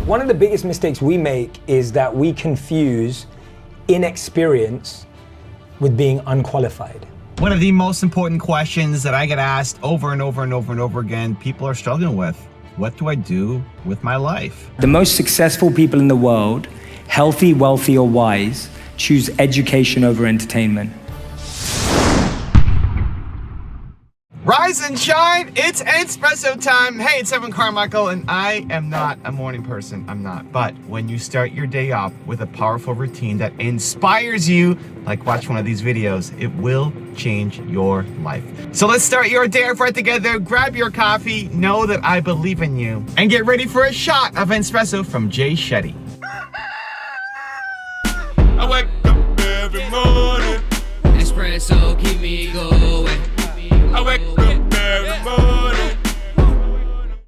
One of the biggest mistakes we make is that we confuse inexperience with being unqualified. One of the most important questions that I get asked over and over and over and over again, people are struggling with. What do I do with my life? The most successful people in the world, healthy, wealthy, or wise, choose education over entertainment. Rise and shine, it's espresso time. Hey, it's Evan Carmichael, and I am not a morning person, I'm not. But when you start your day off with a powerful routine that inspires you, like watch one of these videos, it will change your life. So let's start your day off right together. Grab your coffee, know that I believe in you, and get ready for a shot of espresso from Jay Shetty. I wake up every morning. Espresso keep me going. I wake up every morning.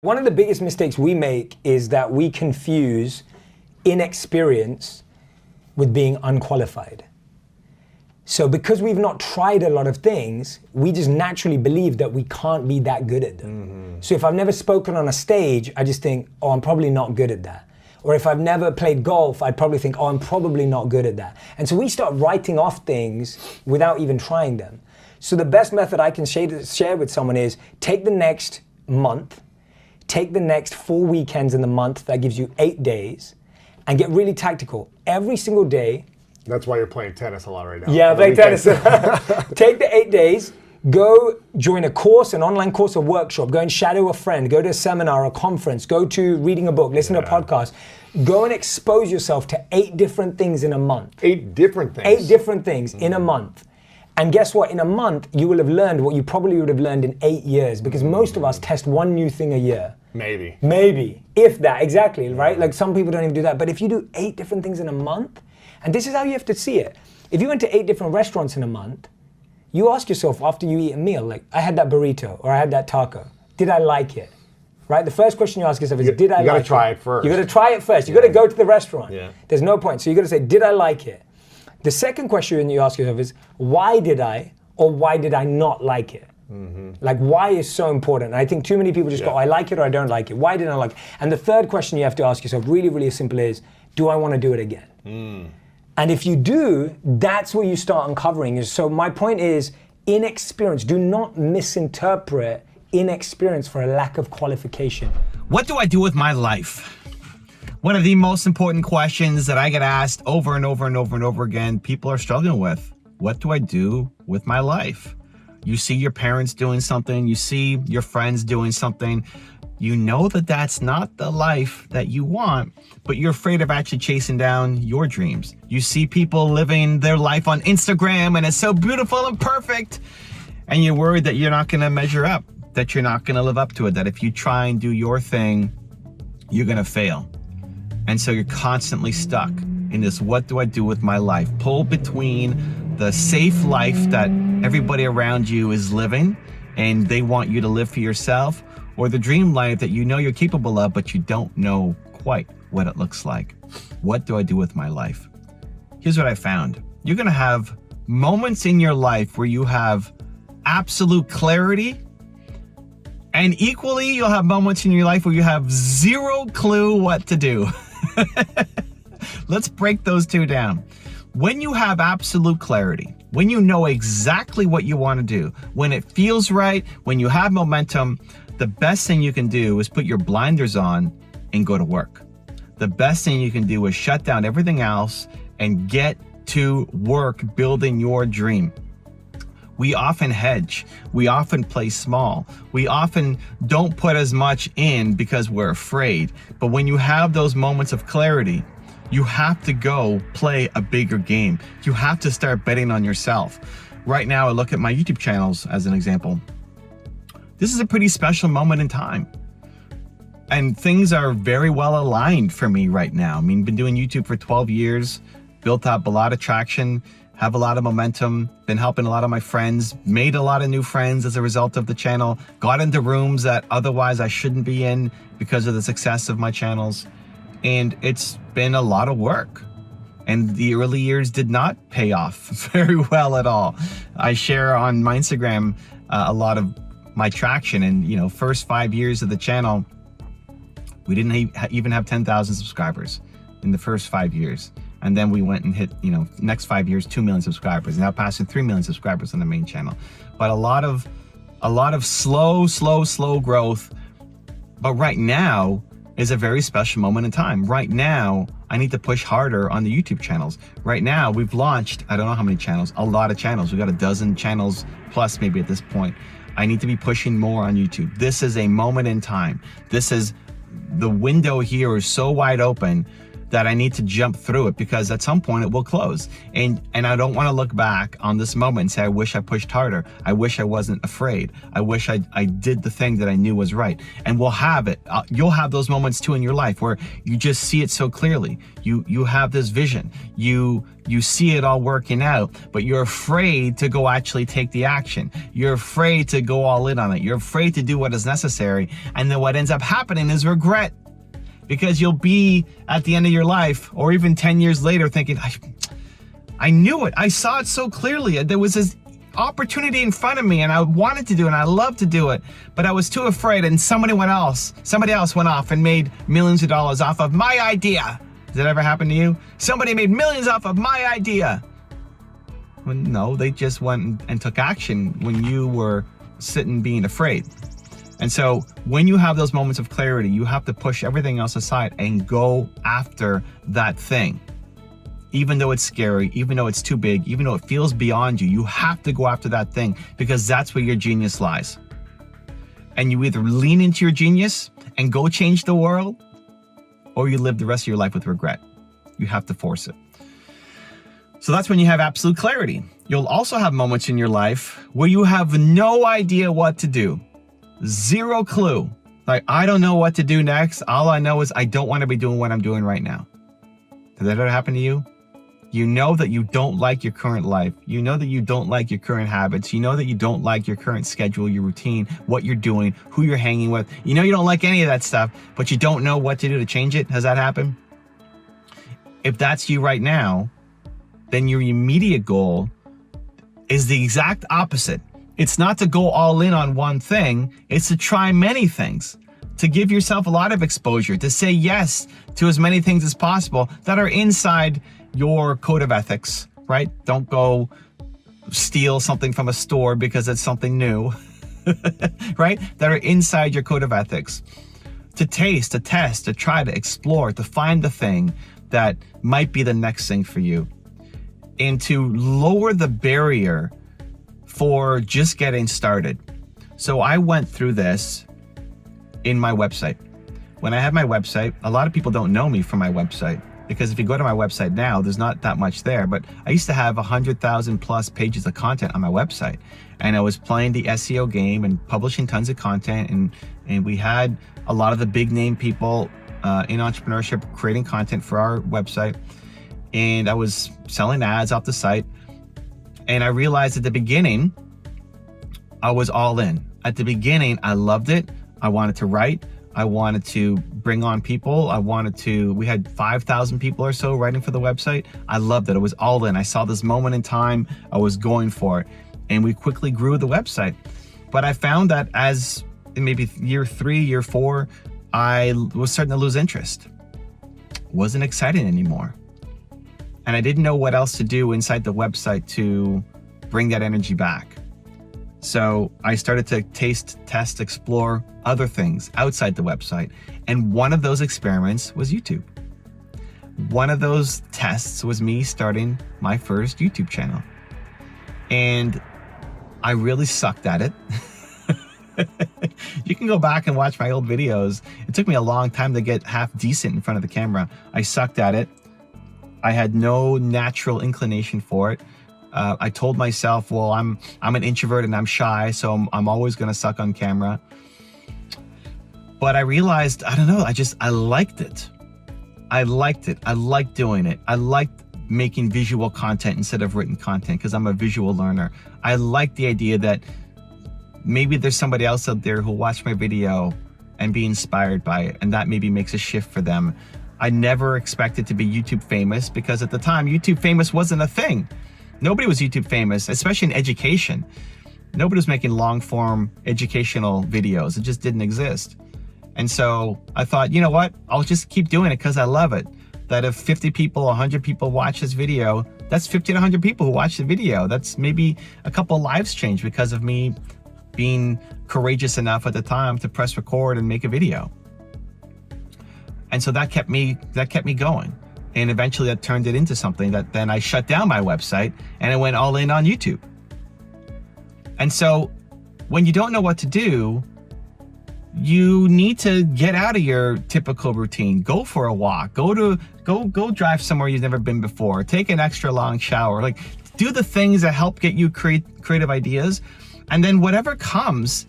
One of the biggest mistakes we make is that we confuse inexperience with being unqualified. So because we've not tried a lot of things, we just naturally believe that we can't be that good at them. So if I've never spoken on a stage, I just think, oh, I'm probably not good at that. Or if I've never played golf, I'd probably think, oh, I'm probably not good at that. And so we start writing off things without even trying them. So the best method I can share with someone is take the next month, take the next 4 weekends in the month, that gives you 8 days, and get really tactical. Every single day. That's why you're playing tennis a lot right now. Yeah, playing tennis. Take the 8 days, go join a course, an online course or workshop, go and shadow a friend, go to a seminar, a conference, go to reading a book, listen to a podcast. Go and expose yourself to 8 different things in a month. 8 different things? 8 different things in a month. And guess what? In a month, you will have learned what you probably would have learned in 8 years, because most of us test one new thing a year. Maybe. Maybe, if that, exactly, right? Like some people don't even do that. But if you do 8 different things in a month, and this is how you have to see it. If you went to 8 different restaurants in a month, you ask yourself after you eat a meal, like, I had that burrito or I had that taco. Did I like it? Right? The first question you ask yourself is, did I like it? You gotta try it first. You gotta try it first. You gotta go to the restaurant. Yeah. There's no point. So you gotta say, did I like it? The second question you ask yourself is, why did I, or why did I not like it? Like, why is so important? And I think too many people just go, I like it or I don't like it. Why didn't I like it? And the third question you have to ask yourself, really, really simple, is, do I want to do it again? And if you do, that's where you start uncovering. So my point is, inexperience. Do not misinterpret inexperience for a lack of qualification. What do I do with my life? One of the most important questions that I get asked over and over and over and over again, people are struggling with. What do I do with my life? You see your parents doing something, you see your friends doing something, you know that that's not the life that you want, but you're afraid of actually chasing down your dreams. You see people living their life on Instagram and it's so beautiful and perfect, and you're worried that you're not gonna measure up, that you're not gonna live up to it, that if you try and do your thing, you're gonna fail. And so you're constantly stuck in this, what do I do with my life? Pull between the safe life that everybody around you is living and they want you to live for yourself, or the dream life that you know you're capable of, but you don't know quite what it looks like. What do I do with my life? Here's what I found. You're gonna have moments in your life where you have absolute clarity, and equally you'll have moments in your life where you have zero clue what to do. Let's break those two down. When you have absolute clarity, when you know exactly what you want to do, when it feels right, when you have momentum, the best thing you can do is put your blinders on and go to work. The best thing you can do is shut down everything else and get to work building your dream. We often hedge. We often play small. We often don't put as much in because we're afraid. But when you have those moments of clarity, you have to go play a bigger game. You have to start betting on yourself. Right now, I look at my YouTube channels as an example. This is a pretty special moment in time. And things are very well aligned for me right now. I mean, been doing YouTube for 12 years, built up a lot of traction, have a lot of momentum, been helping a lot of my friends, made a lot of new friends as a result of the channel, got into rooms that otherwise I shouldn't be in because of the success of my channels. And it's been a lot of work. And the early years did not pay off very well at all. I share on my Instagram a lot of my traction, and first 5 years of the channel, We didn't even have 10,000 subscribers in the first 5 years. And then we went and hit, next 5 years, 2 million subscribers, now passing 3 million subscribers on the main channel. But a lot of slow growth. But right now is a very special moment in time. Right now, I need to push harder on the YouTube channels. Right now, we've launched, I don't know how many channels, a lot of channels. We've got a dozen channels plus maybe at this point. I need to be pushing more on YouTube. This is a moment in time. The window here is so wide open that I need to jump through it, because at some point it will close. And I don't want to look back on this moment and say, I wish I pushed harder. I wish I wasn't afraid. I wish I did the thing that I knew was right. And we'll have it. You'll have those moments too in your life where you just see it so clearly. You have this vision. You see it all working out, but you're afraid to go actually take the action. You're afraid to go all in on it. You're afraid to do what is necessary. And then what ends up happening is regret. Because you'll be at the end of your life, or even 10 years later, thinking, I knew it. I saw it so clearly. There was this opportunity in front of me, and I wanted to do it, and I loved to do it, but I was too afraid, and somebody else went off and made millions of dollars off of my idea. Does that ever happen to you? Somebody made millions off of my idea. Well, no, they just went and took action when you were sitting being afraid. And so when you have those moments of clarity, you have to push everything else aside and go after that thing. Even though it's scary, even though it's too big, even though it feels beyond you, you have to go after that thing, because that's where your genius lies. And you either lean into your genius and go change the world, or you live the rest of your life with regret. You have to force it. So that's when you have absolute clarity. You'll also have moments in your life where you have no idea what to do. Zero clue. Like, I don't know what to do next. All I know is I don't want to be doing what I'm doing right now. Did that ever happen to you? You know that you don't like your current life. You know that you don't like your current habits. You know that you don't like your current schedule, your routine, what you're doing, who you're hanging with. You know you don't like any of that stuff, but you don't know what to do to change it. Has that happened? If that's you right now, then your immediate goal is the exact opposite. It's not to go all in on one thing, it's to try many things, to give yourself a lot of exposure, to say yes to as many things as possible that are inside your code of ethics, right? Don't go steal something from a store because it's something new, right? That are inside your code of ethics. To taste, to test, to try, to explore, to find the thing that might be the next thing for you. And to lower the barrier for just getting started. So I went through this in my website. When I had my website, a lot of people don't know me from my website, because if you go to my website now, there's not that much there, but I used to have 100,000 plus pages of content on my website, and I was playing the SEO game and publishing tons of content, and we had a lot of the big name people in entrepreneurship creating content for our website, and I was selling ads off the site. And I realized at the beginning, I was all in. At the beginning, I loved it. I wanted to write. I wanted to bring on people. We had 5,000 people or so writing for the website. I loved it. I was all in. I saw this moment in time. I was going for it. And we quickly grew the website. But I found that as in maybe year 3, year 4, I was starting to lose interest. Wasn't exciting anymore. And I didn't know what else to do inside the website to bring that energy back. So I started to taste, test, explore other things outside the website. And one of those experiments was YouTube. One of those tests was me starting my first YouTube channel. And I really sucked at it. You can go back and watch my old videos. It took me a long time to get half decent in front of the camera. I sucked at it. I had no natural inclination for it. I told myself, well, I'm an introvert and I'm shy, so I'm always gonna suck on camera. But I realized, I don't know, I liked it. I liked it. I liked doing it. I liked making visual content instead of written content because I'm a visual learner. I liked the idea that maybe there's somebody else out there who'll watch my video and be inspired by it, and that maybe makes a shift for them. I never expected to be YouTube famous because at the time, YouTube famous wasn't a thing. Nobody was YouTube famous, especially in education. Nobody was making long form educational videos. It just didn't exist. And so I thought, you know what? I'll just keep doing it because I love it. That if 50 people, 100 people watch this video, that's 50 to 100 people who watch the video. That's maybe a couple lives changed because of me being courageous enough at the time to press record and make a video. And so that kept me going. And eventually that turned it into something that then I shut down my website and I went all in on YouTube. And so when you don't know what to do, you need to get out of your typical routine. Go for a walk, go drive somewhere you've never been before, take an extra long shower, like do the things that help get you creative ideas. And then whatever comes,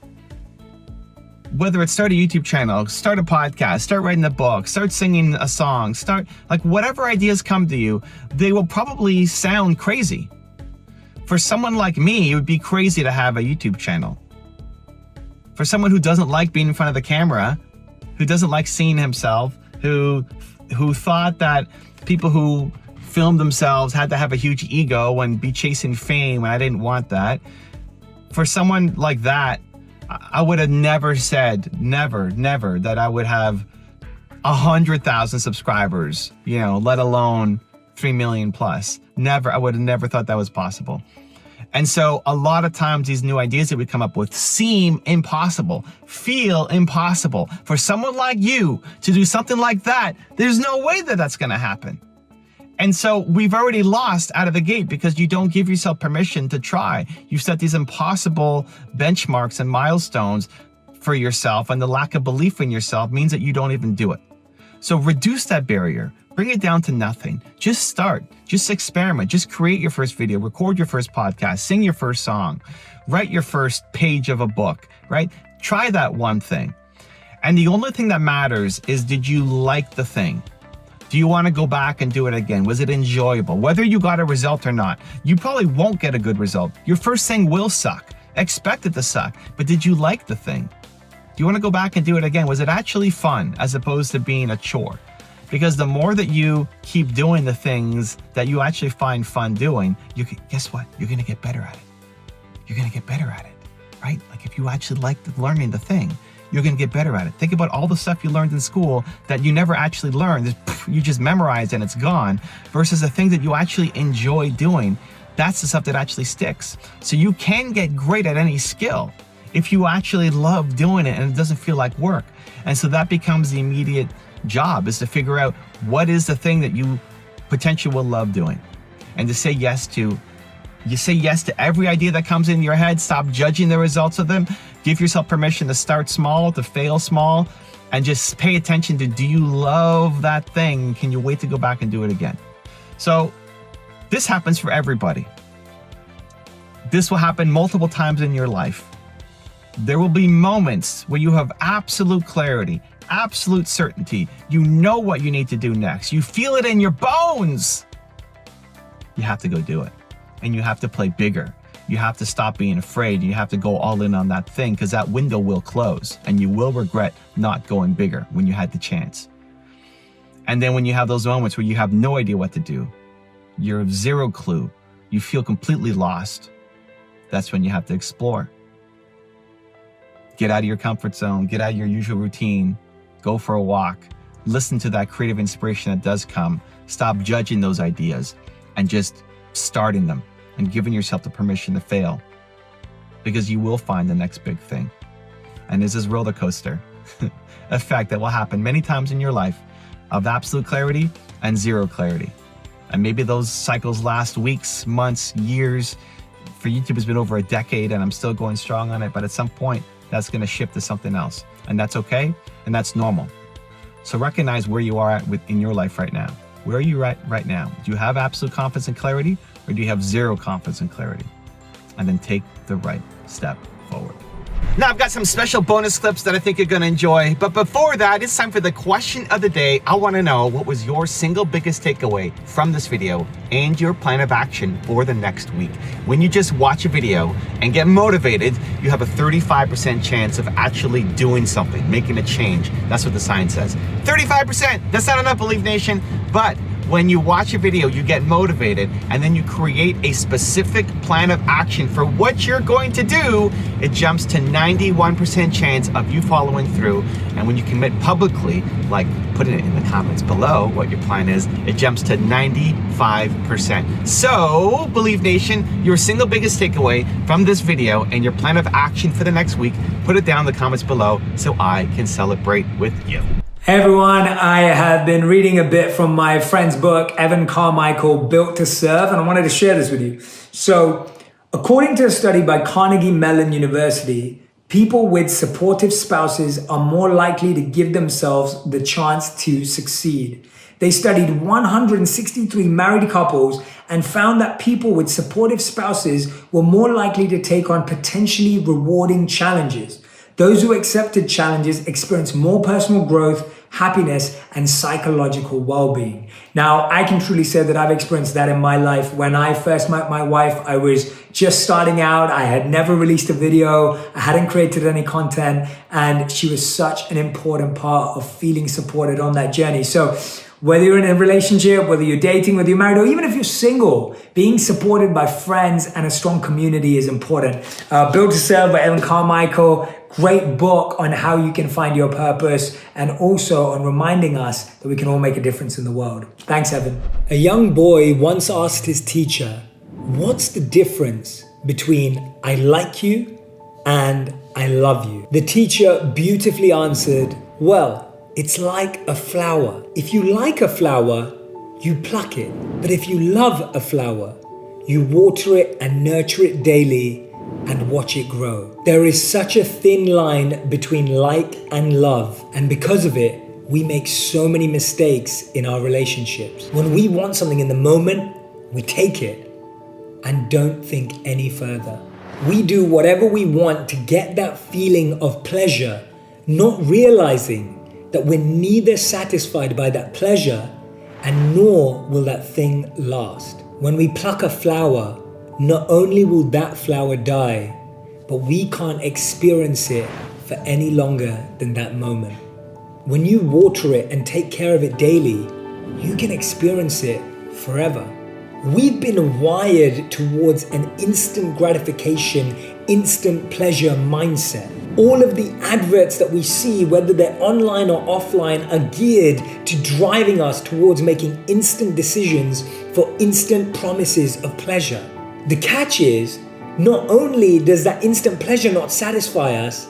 whether it's start a YouTube channel, start a podcast, start writing a book, start singing a song, start like whatever ideas come to you, they will probably sound crazy. For someone like me, it would be crazy to have a YouTube channel. For someone who doesn't like being in front of the camera, who doesn't like seeing himself, who thought that people who filmed themselves had to have a huge ego and be chasing fame, and I didn't want that. For someone like that, I would have never said, never, that I would have 100,000 subscribers, you know, let alone 3 million plus. Never, I would have never thought that was possible. And so a lot of times these new ideas that we come up with seem impossible, feel impossible. For someone like you to do something like that, there's no way that that's gonna happen. And so we've already lost out of the gate because you don't give yourself permission to try. You set these impossible benchmarks and milestones for yourself, and the lack of belief in yourself means that you don't even do it. So reduce that barrier. Bring it down to nothing. Just start. Just experiment. Just create your first video. Record your first podcast. Sing your first song. Write your first page of a book, right? Try that one thing. And the only thing that matters is, did you like the thing? Do you want to go back and do it again? Was it enjoyable? Whether you got a result or not, you probably won't get a good result. Your first thing will suck. Expect it to suck. But did you like the thing? Do you want to go back and do it again? Was it actually fun as opposed to being a chore? Because the more that you keep doing the things that you actually find fun doing, guess what? You're going to get better at it. You're going to get better at it, right? Like if you actually like learning the thing, you're going to get better at it. Think about all the stuff you learned in school that you never actually learned. You just memorized and it's gone, versus the thing that you actually enjoy doing. That's the stuff that actually sticks. So you can get great at any skill if you actually love doing it and it doesn't feel like work. And so that becomes the immediate job, is to figure out what is the thing that you potentially will love doing, and to say yes to. You say yes to every idea that comes in your head. Stop judging the results of them. Give yourself permission to start small, to fail small, and just pay attention to, do you love that thing? Can you wait to go back and do it again? So this happens for everybody. This will happen multiple times in your life. There will be moments where you have absolute clarity, absolute certainty. You know what you need to do next. You feel it in your bones. You have to go do it. And you have to play bigger. You have to stop being afraid. You have to go all in on that thing, because that window will close and you will regret not going bigger when you had the chance. And then when you have those moments where you have no idea what to do, you have zero clue, you feel completely lost, that's when you have to explore. Get out of your comfort zone, get out of your usual routine, go for a walk, listen to that creative inspiration that does come, stop judging those ideas and just starting them and giving yourself the permission to fail, because you will find the next big thing. And this is roller coaster effect that will happen many times in your life, of absolute clarity and zero clarity. And maybe those cycles last weeks, months, years. For YouTube, it's been over a decade and I'm still going strong on it, but at some point that's going to shift to something else, and that's okay, and that's normal. So recognize where you are at in your life right now. Where are you right now? Do you have absolute confidence and clarity, or do you have zero confidence and clarity? And then take the right step forward. Now I've got some special bonus clips that I think you're gonna enjoy, but before that, it's time for the question of the day. I wanna know, what was your single biggest takeaway from this video and your plan of action for the next week? When you just watch a video and get motivated, you have a 35% chance of actually doing something, making a change. That's what the science says. 35%, that's not enough, Believe Nation, but when you watch a video, you get motivated, and then you create a specific plan of action for what you're going to do, it jumps to 91% chance of you following through. And when you commit publicly, like putting it in the comments below what your plan is, it jumps to 95%. So, Believe Nation, your single biggest takeaway from this video and your plan of action for the next week, put it down in the comments below so I can celebrate with you. Hey everyone, I have been reading a bit from my friend's book, Evan Carmichael, Built to Serve, and I wanted to share this with you. So, according to a study by Carnegie Mellon University, people with supportive spouses are more likely to give themselves the chance to succeed. They studied 163 married couples and found that people with supportive spouses were more likely to take on potentially rewarding challenges. Those who accepted challenges experienced more personal growth, happiness, and psychological well-being. Now, I can truly say that I've experienced that in my life. When I first met my wife, I was just starting out. I had never released a video. I hadn't created any content, and she was such an important part of feeling supported on that journey. So whether you're in a relationship, whether you're dating, whether you're married, or even if you're single, being supported by friends and a strong community is important. Built to Serve by Evan Carmichael. Great book on how you can find your purpose and also on reminding us that we can all make a difference in the world. Thanks, Evan. A young boy once asked his teacher, "What's the difference between I like you and I love you?" The teacher beautifully answered, "Well, it's like a flower. If you like a flower, you pluck it. But if you love a flower, you water it and nurture it daily and watch it grow." There is such a thin line between like and love, and because of it, we make so many mistakes in our relationships. When we want something in the moment, we take it and don't think any further. We do whatever we want to get that feeling of pleasure, not realizing that we're neither satisfied by that pleasure and nor will that thing last. When we pluck a flower, not only will that flower die, but we can't experience it for any longer than that moment. When you water it and take care of it daily, you can experience it forever. We've been wired towards an instant gratification, instant pleasure mindset. All of the adverts that we see, whether they're online or offline, are geared to driving us towards making instant decisions for instant promises of pleasure. The catch is, not only does that instant pleasure not satisfy us,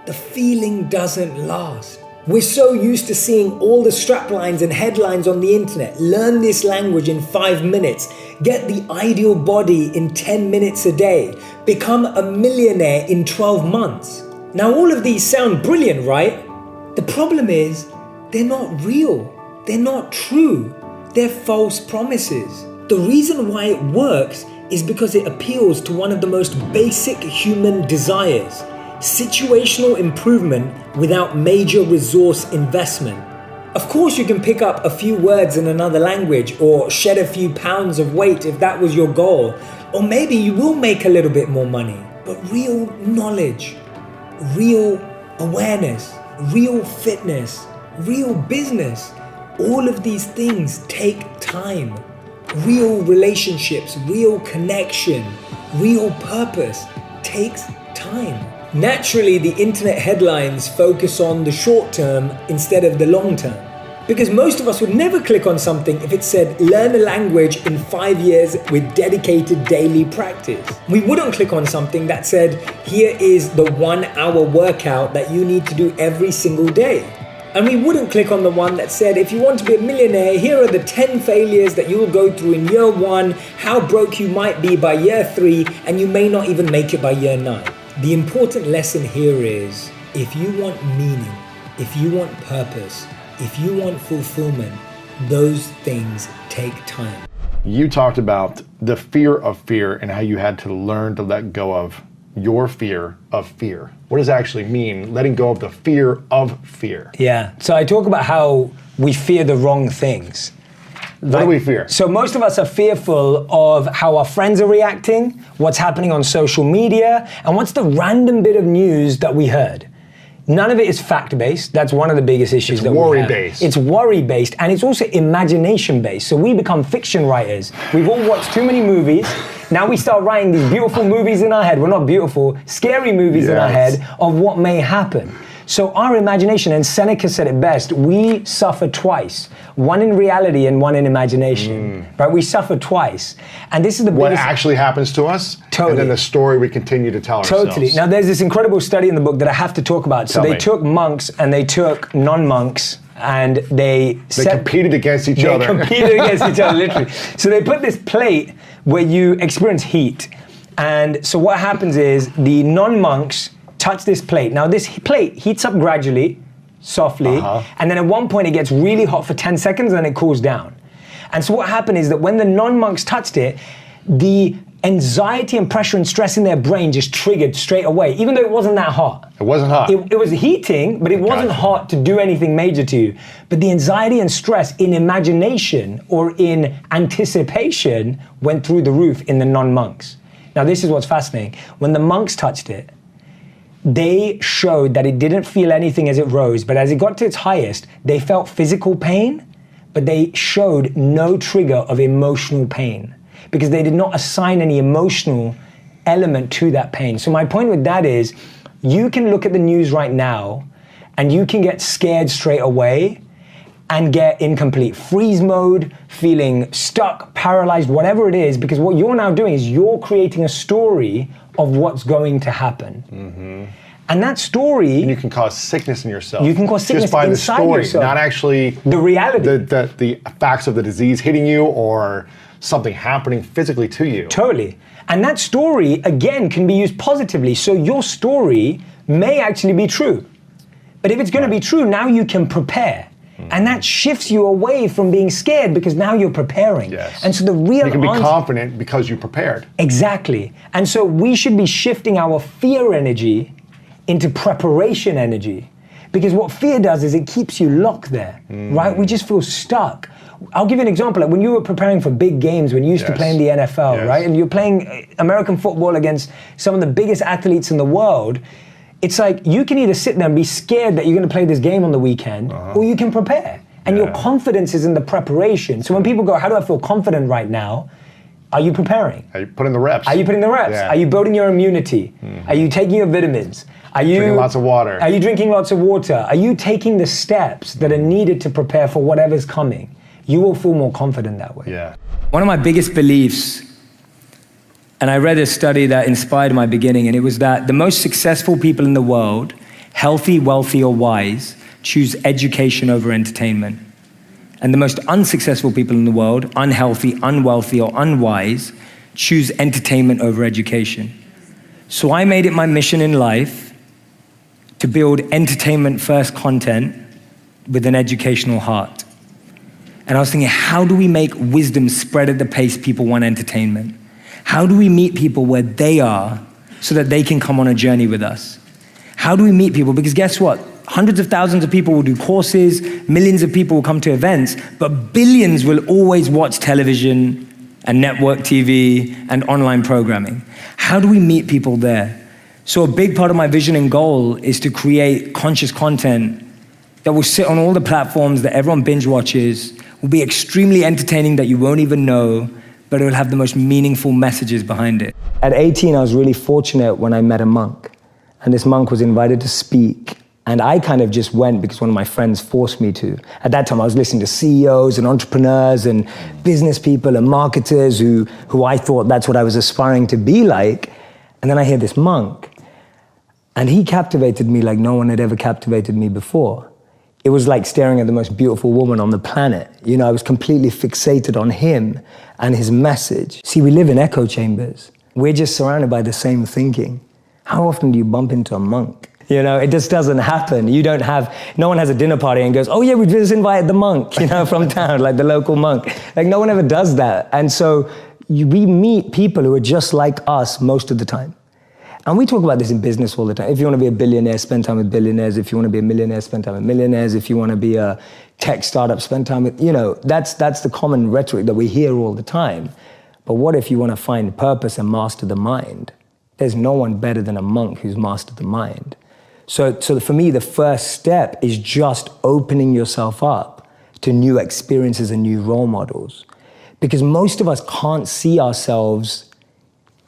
the feeling doesn't last. We're so used to seeing all the straplines and headlines on the internet. Learn this language in 5 minutes. Get the ideal body in 10 minutes a day. Become a millionaire in 12 months. Now, all of these sound brilliant, right? The problem is, they're not real. They're not true. They're false promises. The reason why it works is because it appeals to one of the most basic human desires: situational improvement without major resource investment. Of course, you can pick up a few words in another language or shed a few pounds of weight if that was your goal. Or maybe you will make a little bit more money. But real knowledge, real awareness, real fitness, real business, all of these things take time. Real relationships, real connection, real purpose takes time. Naturally, the internet headlines focus on the short term instead of the long term. Because most of us would never click on something if it said, learn a language in 5 years with dedicated daily practice. We wouldn't click on something that said, here is the 1 hour workout that you need to do every single day. And we wouldn't click on the one that said, if you want to be a millionaire, here are the 10 failures that you will go through in year 1, how broke you might be by year 3, and you may not even make it by year 9. The important lesson here is, if you want meaning, if you want purpose, if you want fulfillment, those things take time. You talked about the fear of fear and how you had to learn to let go of your fear of fear. What does that actually mean, letting go of the fear of fear? Yeah, so I talk about how we fear the wrong things. What do we fear? So most of us are fearful of how our friends are reacting, what's happening on social media, and what's the random bit of news that we heard. None of it is fact-based. That's one of the biggest issues It's that we have. worry-based. It's worry-based, and it's also imagination-based. So we become fiction writers. We've all watched too many movies. Now we start writing these beautiful movies in our head. Well, not beautiful, scary movies in our head of what may happen. So our imagination, and Seneca said it best, we suffer twice. One in reality and one in imagination, right? We suffer twice. And this is the What biggest... actually happens to us, Totally. and then the story we continue to tell ourselves. Totally. Now there's this incredible study in the book that I have to talk about. So Tell they me. took monks and they took non-monks and they competed against each other. They competed against each other, literally. So they put this plate where you experience heat. And so what happens is the non-monks touch this plate. Now this plate heats up gradually, softly, and then at one point it gets really hot for 10 seconds and then it cools down. And so what happened is that when the non-monks touched it, the anxiety and pressure and stress in their brain just triggered straight away, even though it wasn't that hot. It wasn't hot. It was heating, but it wasn't hot to do anything major to you. But the anxiety and stress in imagination or in anticipation went through the roof in the non-monks. Now this is what's fascinating. When the monks touched it, they showed that it didn't feel anything as it rose, but as it got to its highest, they felt physical pain, but they showed no trigger of emotional pain because they did not assign any emotional element to that pain. So my point with that is, you can look at the news right now and you can get scared straight away and get in complete freeze mode, feeling stuck, paralyzed, whatever it is, because what you're now doing is you're creating a story of what's going to happen. And that story... And you can cause sickness in yourself. You can cause sickness just by the inside story, yourself. not actually the reality. the facts of the disease hitting you or something happening physically to you. Totally. And that story, again, can be used positively. So your story may actually be true. But if it's going to be true, now you can prepare. And that shifts you away from being scared because now you're preparing. Yes. And so the real You can be confident because you prepared. Exactly. And so we should be shifting our fear energy into preparation energy. Because what fear does is it keeps you locked there, right? We just feel stuck. I'll give you an example. Like when you were preparing for big games, when you used to play in the NFL, right? And you're playing American football against some of the biggest athletes in the world, it's like you can either sit there and be scared that you're going to play this game on the weekend, or you can prepare. And your confidence is in the preparation. So when people go, how do I feel confident right now? Are you preparing? Are you putting the reps? Are you putting the reps? Yeah. Are you building your immunity? Are you taking your vitamins? Are you drinking lots of water? Are you drinking lots of water? Are you taking the steps that are needed to prepare for whatever's coming? You will feel more confident that way. Yeah. One of my biggest beliefs, and I read a study that inspired my beginning, and it was that the most successful people in the world, healthy, wealthy, or wise, choose education over entertainment. And the most unsuccessful people in the world, unhealthy, unwealthy, or unwise, choose entertainment over education. So I made it my mission in life to build entertainment-first content with an educational heart. And I was thinking, how do we make wisdom spread at the pace people want entertainment? How do we meet people where they are so that they can come on a journey with us? How do we meet people? Because guess what? Hundreds of thousands of people will do courses, millions of people will come to events, but billions will always watch television and network TV and online programming. How do we meet people there? So a big part of my vision and goal is to create conscious content that will sit on all the platforms that everyone binge watches, will be extremely entertaining that you won't even know, but it will have the most meaningful messages behind it. At 18, I was really fortunate when I met a monk, and this monk was invited to speak. And I kind of just went because one of my friends forced me to. At that time, I was listening to CEOs and entrepreneurs and business people and marketers who I thought that's what I was aspiring to be like. And then I hear this monk, and he captivated me like no one had ever captivated me before. It was like staring at the most beautiful woman on the planet. You know, I was completely fixated on him and his message. See, we live in echo chambers. We're just surrounded by the same thinking. How often do you bump into a monk? You know, it just doesn't happen. No one has a dinner party and goes, oh yeah, we just invited the monk, you know, from town, like the local monk. Like no one ever does that. And so we meet people who are just like us most of the time. And we talk about this in business all the time. If you want to be a billionaire, spend time with billionaires. If you want to be a millionaire, spend time with millionaires. If you want to be a tech startup, spend time with, you know, that's the common rhetoric that we hear all the time. But what if you want to find purpose and master the mind? There's no one better than a monk who's mastered the mind. So for me, the first step is just opening yourself up to new experiences and new role models. Because most of us can't see ourselves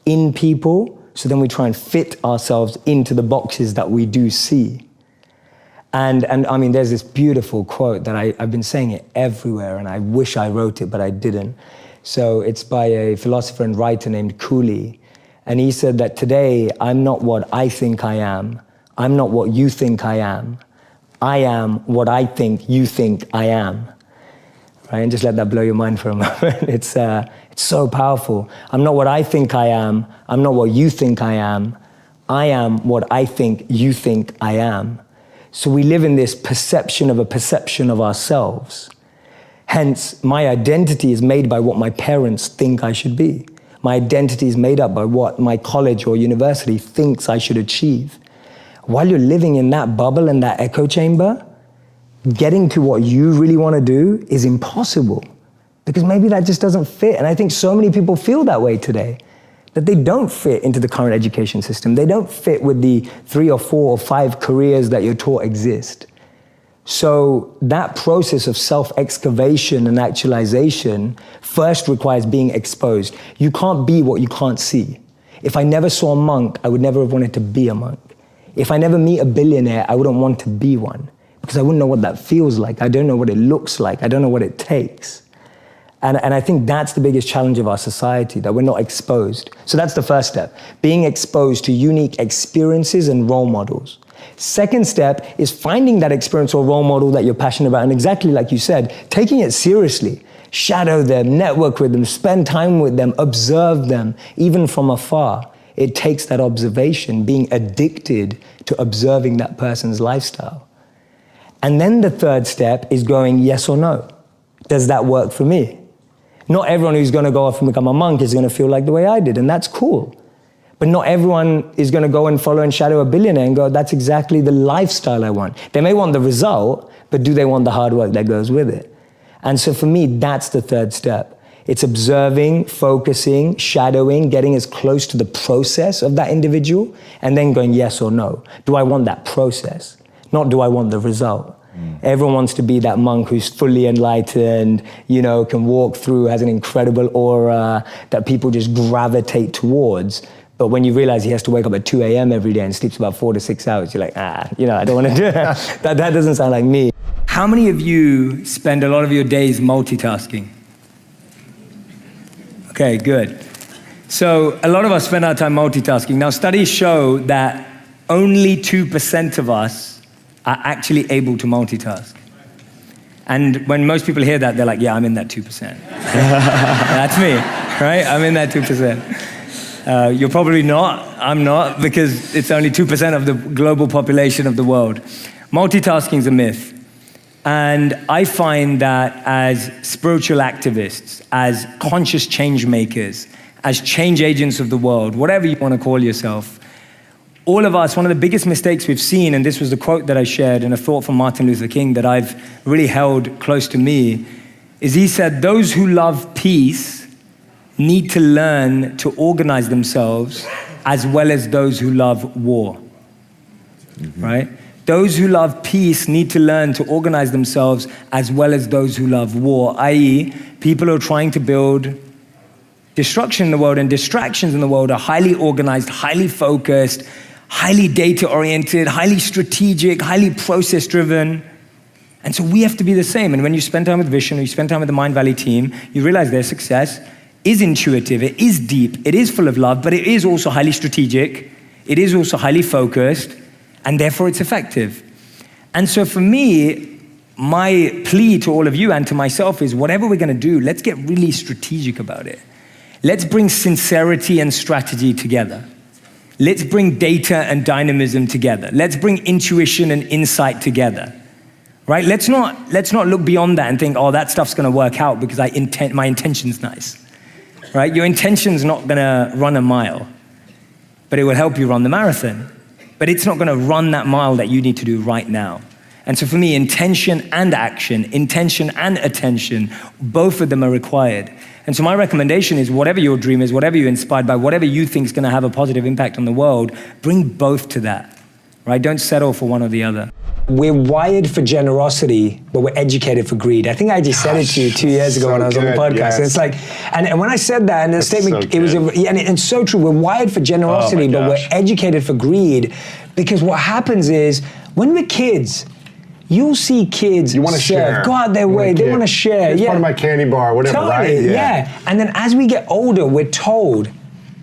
in people, so then we try and fit ourselves into the boxes that we do see. And I mean, there's this beautiful quote that I've been saying it everywhere, and I wish I wrote it, but I didn't. So it's by a philosopher and writer named Cooley. And he said that today, I'm not what I think I am. I'm not what you think I am. I am what I think you think I am. Right? And just let that blow your mind for a moment. It's so powerful. I'm not what I think I am. I'm not what you think I am. I am what I think you think I am. So we live in this perception of a perception of ourselves. Hence, my identity is made by what my parents think I should be. My identity is made up by what my college or university thinks I should achieve. While you're living in that bubble and that echo chamber, getting to what you really want to do is impossible, because maybe that just doesn't fit. And I think so many people feel that way today, that they don't fit into the current education system. They don't fit with the 3 or 4 or 5 careers that you're taught exist. So that process of self-excavation and actualization first requires being exposed. You can't be what you can't see. If I never saw a monk, I would never have wanted to be a monk. If I never meet a billionaire, I wouldn't want to be one, because I wouldn't know what that feels like. I don't know what it looks like. I don't know what it takes. And I think that's the biggest challenge of our society, that we're not exposed. So that's the first step, being exposed to unique experiences and role models. Second step is finding that experience or role model that you're passionate about, and exactly like you said, taking it seriously. Shadow them, network with them, spend time with them, observe them, even from afar. It takes that observation, being addicted to observing that person's lifestyle. And then the third step is going yes or no. Does that work for me? Not everyone who's going to go off and become a monk is going to feel like the way I did, and that's cool. But not everyone is going to go and follow and shadow a billionaire and go, that's exactly the lifestyle I want. They may want the result, but do they want the hard work that goes with it? And so for me, that's the third step. It's observing, focusing, shadowing, getting as close to the process of that individual, and then going yes or no. Do I want that process? Not do I want the result? Everyone wants to be that monk who's fully enlightened, can walk through, has an incredible aura that people just gravitate towards. But when you realize he has to wake up at 2 a.m. every day and sleeps about 4 to 6 hours, you're like, I don't want to do that. That doesn't sound like me. How many of you spend a lot of your days multitasking? Okay, good. So a lot of us spend our time multitasking. Now, studies show that only 2% of us are actually able to multitask. And when most people hear that, they're like, yeah, I'm in that 2%. That's me, right? I'm in that 2%. You're probably not, I'm not, because it's only 2% of the global population of the world. Multitasking is a myth. And I find that as spiritual activists, as conscious change makers, as change agents of the world, whatever you want to call yourself, all of us, one of the biggest mistakes we've seen, and this was the quote that I shared and a thought from Martin Luther King that I've really held close to me, is he said, those who love peace need to learn to organize themselves as well as those who love war, right? Those who love peace need to learn to organize themselves as well as those who love war, i.e., people who are trying to build destruction in the world and distractions in the world are highly organized, highly focused, highly data-oriented, highly strategic, highly process-driven. And so we have to be the same. And when you spend time with Vision or you spend time with the Mind Valley team, you realize their success is intuitive, it is deep, it is full of love, but it is also highly strategic, it is also highly focused, and therefore it's effective. And so for me, my plea to all of you and to myself is whatever we're gonna do, let's get really strategic about it. Let's bring sincerity and strategy together. Let's bring data and dynamism together. Let's bring intuition and insight together, right? Let's not look beyond that and think, oh, that stuff's gonna work out because my intention's nice, right? Your intention's not gonna run a mile, but it will help you run the marathon. But it's not gonna run that mile that you need to do right now. And so for me, intention and action, intention and attention, both of them are required. And so my recommendation is whatever your dream is, whatever you're inspired by, whatever you think is gonna have a positive impact on the world, bring both to that. right? Don't settle for one or the other. We're wired for generosity, but we're educated for greed. I think I just said it to you 2 years ago when I was on the podcast. Yes. And it's like, and when I said that in the statement, so it was, and it's so true. We're wired for generosity, but we're educated for greed, because what happens is when we're kids, you'll see kids serve, go out their way, they want to share. It's part of my candy bar, whatever, right? Yeah. And then as we get older, we're told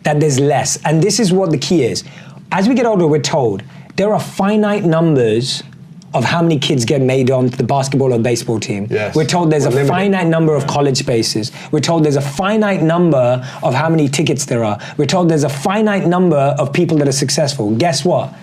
that there's less. And this is what the key is. As we get older, we're told there are finite numbers of how many kids get made onto the basketball or baseball team. Yes. We're told there's a finite number of college spaces. We're told there's a finite number of how many tickets there are. We're told there's a finite number of people that are successful. Guess what?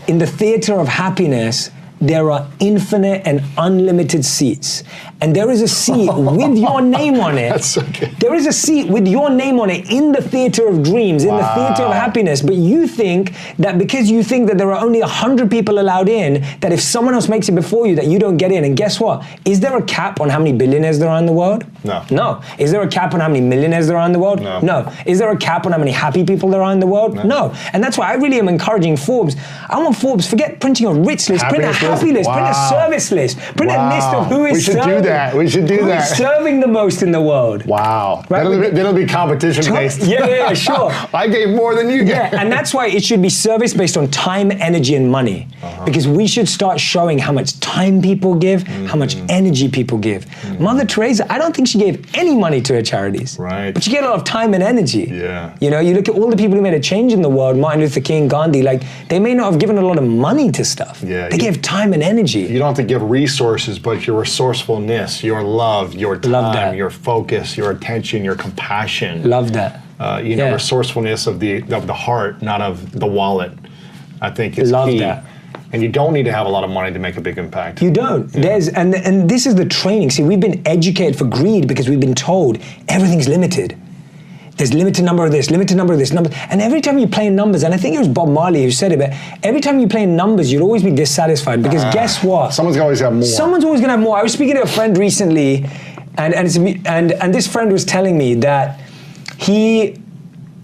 In the theater of happiness, there are infinite and unlimited seats. And there is a seat with your name on it. That's so good. There is a seat with your name on it in the theater of dreams, in the theater of happiness. But you think that because you think that there are only 100 people allowed in, that if someone else makes it before you, that you don't get in. And guess what? Is there a cap on how many billionaires there are in the world? No. No. Is there a cap on how many millionaires there are in the world? No. No. Is there a cap on how many happy people there are in the world? No. And that's why I really am encouraging Forbes. I want Forbes, forget printing a rich list, print a happy list, print a service list, print a list of who is serving. We should do that. Who's serving the most in the world? Wow. Right? That'll be competition based. Yeah, sure. I gave more than you gave. Yeah, and that's why it should be service based on time, energy, and money. Because we should start showing how much time people give, how much energy people give. Mother Teresa, I don't think she gave any money to her charities. Right. But she gave a lot of time and energy. Yeah. You know, you look at all the people who made a change in the world, Martin Luther King, Gandhi, like, they may not have given a lot of money to stuff. Yeah. They gave time and energy. You don't have to give resources, but your resourcefulness, your love, your time, your focus, your attention, your compassion. Love that. Resourcefulness of the heart, not of the wallet, I think is Love key. that. And you don't need to have a lot of money to make a big impact. You don't. Yeah. And this is the training. See, we've been educated for greed because we've been told everything's limited. There's limited number of this, limited number of this, number. And every time you play in numbers, and I think it was Bob Marley who said it, but every time you play in numbers, you'll always be dissatisfied because guess what? Someone's always have more. Someone's always gonna have more. I was speaking to a friend recently, and this friend was telling me that he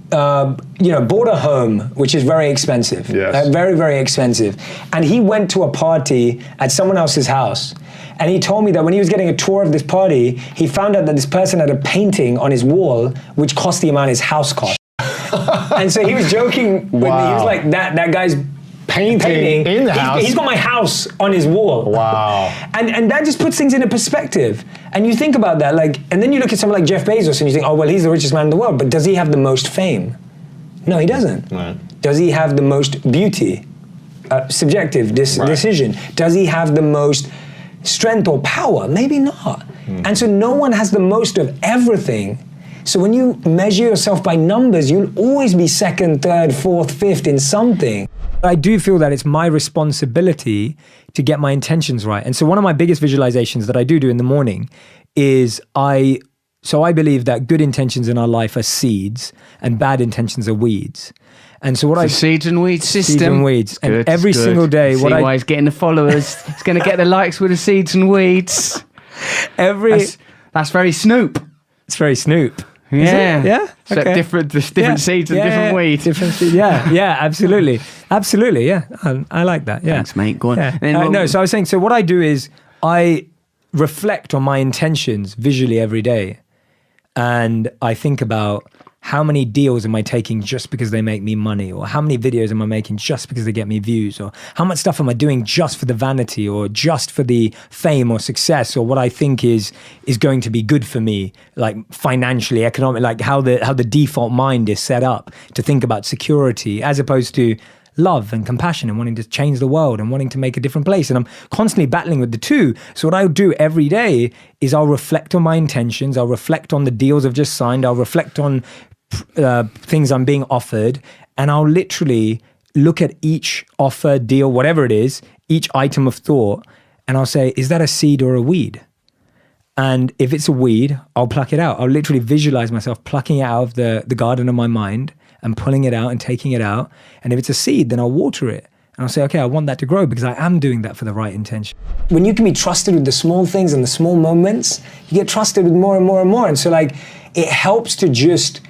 bought a home, which is very expensive. Yes. Very, very expensive. And he went to a party at someone else's house. And he told me that when he was getting a tour of this party, he found out that this person had a painting on his wall, which cost the amount his house cost. And so he was joking with me. He was like, that guy's painting in the house. He's got my house on his wall. Wow. And that just puts things into perspective. And you think about that, like, and then you look at someone like Jeff Bezos and you think, oh, well, he's the richest man in the world, but does he have the most fame? No, he doesn't. Right. Does he have the most beauty? Subjective decision. Does he have the most strength or power? Maybe not. And so no one has the most of everything. So when you measure yourself by numbers, you'll always be second, third, fourth, fifth in something. I do feel that it's my responsibility to get my intentions right. And so one of my biggest visualizations that I do in the morning is I believe that good intentions in our life are seeds and bad intentions are weeds. And so what seeds and weeds system. Seeds and weeds. Good, and every single day, why he's getting the followers. He's going to get the likes with the seeds and weeds. That's very Snoop. It's very Snoop. Yeah. Yeah. So Okay. different seeds and different weeds. Different seeds. Yeah, absolutely. Absolutely, yeah. I like that. Yeah. Thanks, mate. Go on. Yeah. Then so I was saying, so what I do is I reflect on my intentions visually every day. And I think about how many deals am I taking just because they make me money? Or how many videos am I making just because they get me views? Or how much stuff am I doing just for the vanity or just for the fame or success or what I think is going to be good for me, like financially, economically, like how the default mind is set up to think about security as opposed to love and compassion and wanting to change the world and wanting to make a different place. And I'm constantly battling with the two. So what I'll do every day is I'll reflect on my intentions. I'll reflect on the deals I've just signed. I'll reflect on things I'm being offered. And I'll literally look at each offer, deal, whatever it is, each item of thought. And I'll say, is that a seed or a weed? And if it's a weed, I'll pluck it out. I'll literally visualize myself plucking it out of the garden of my mind and pulling it out and taking it out. And if it's a seed, then I'll water it. And I'll say, okay, I want that to grow because I am doing that for the right intention. When you can be trusted with the small things and the small moments, you get trusted with more and more and more. And so like, it helps to just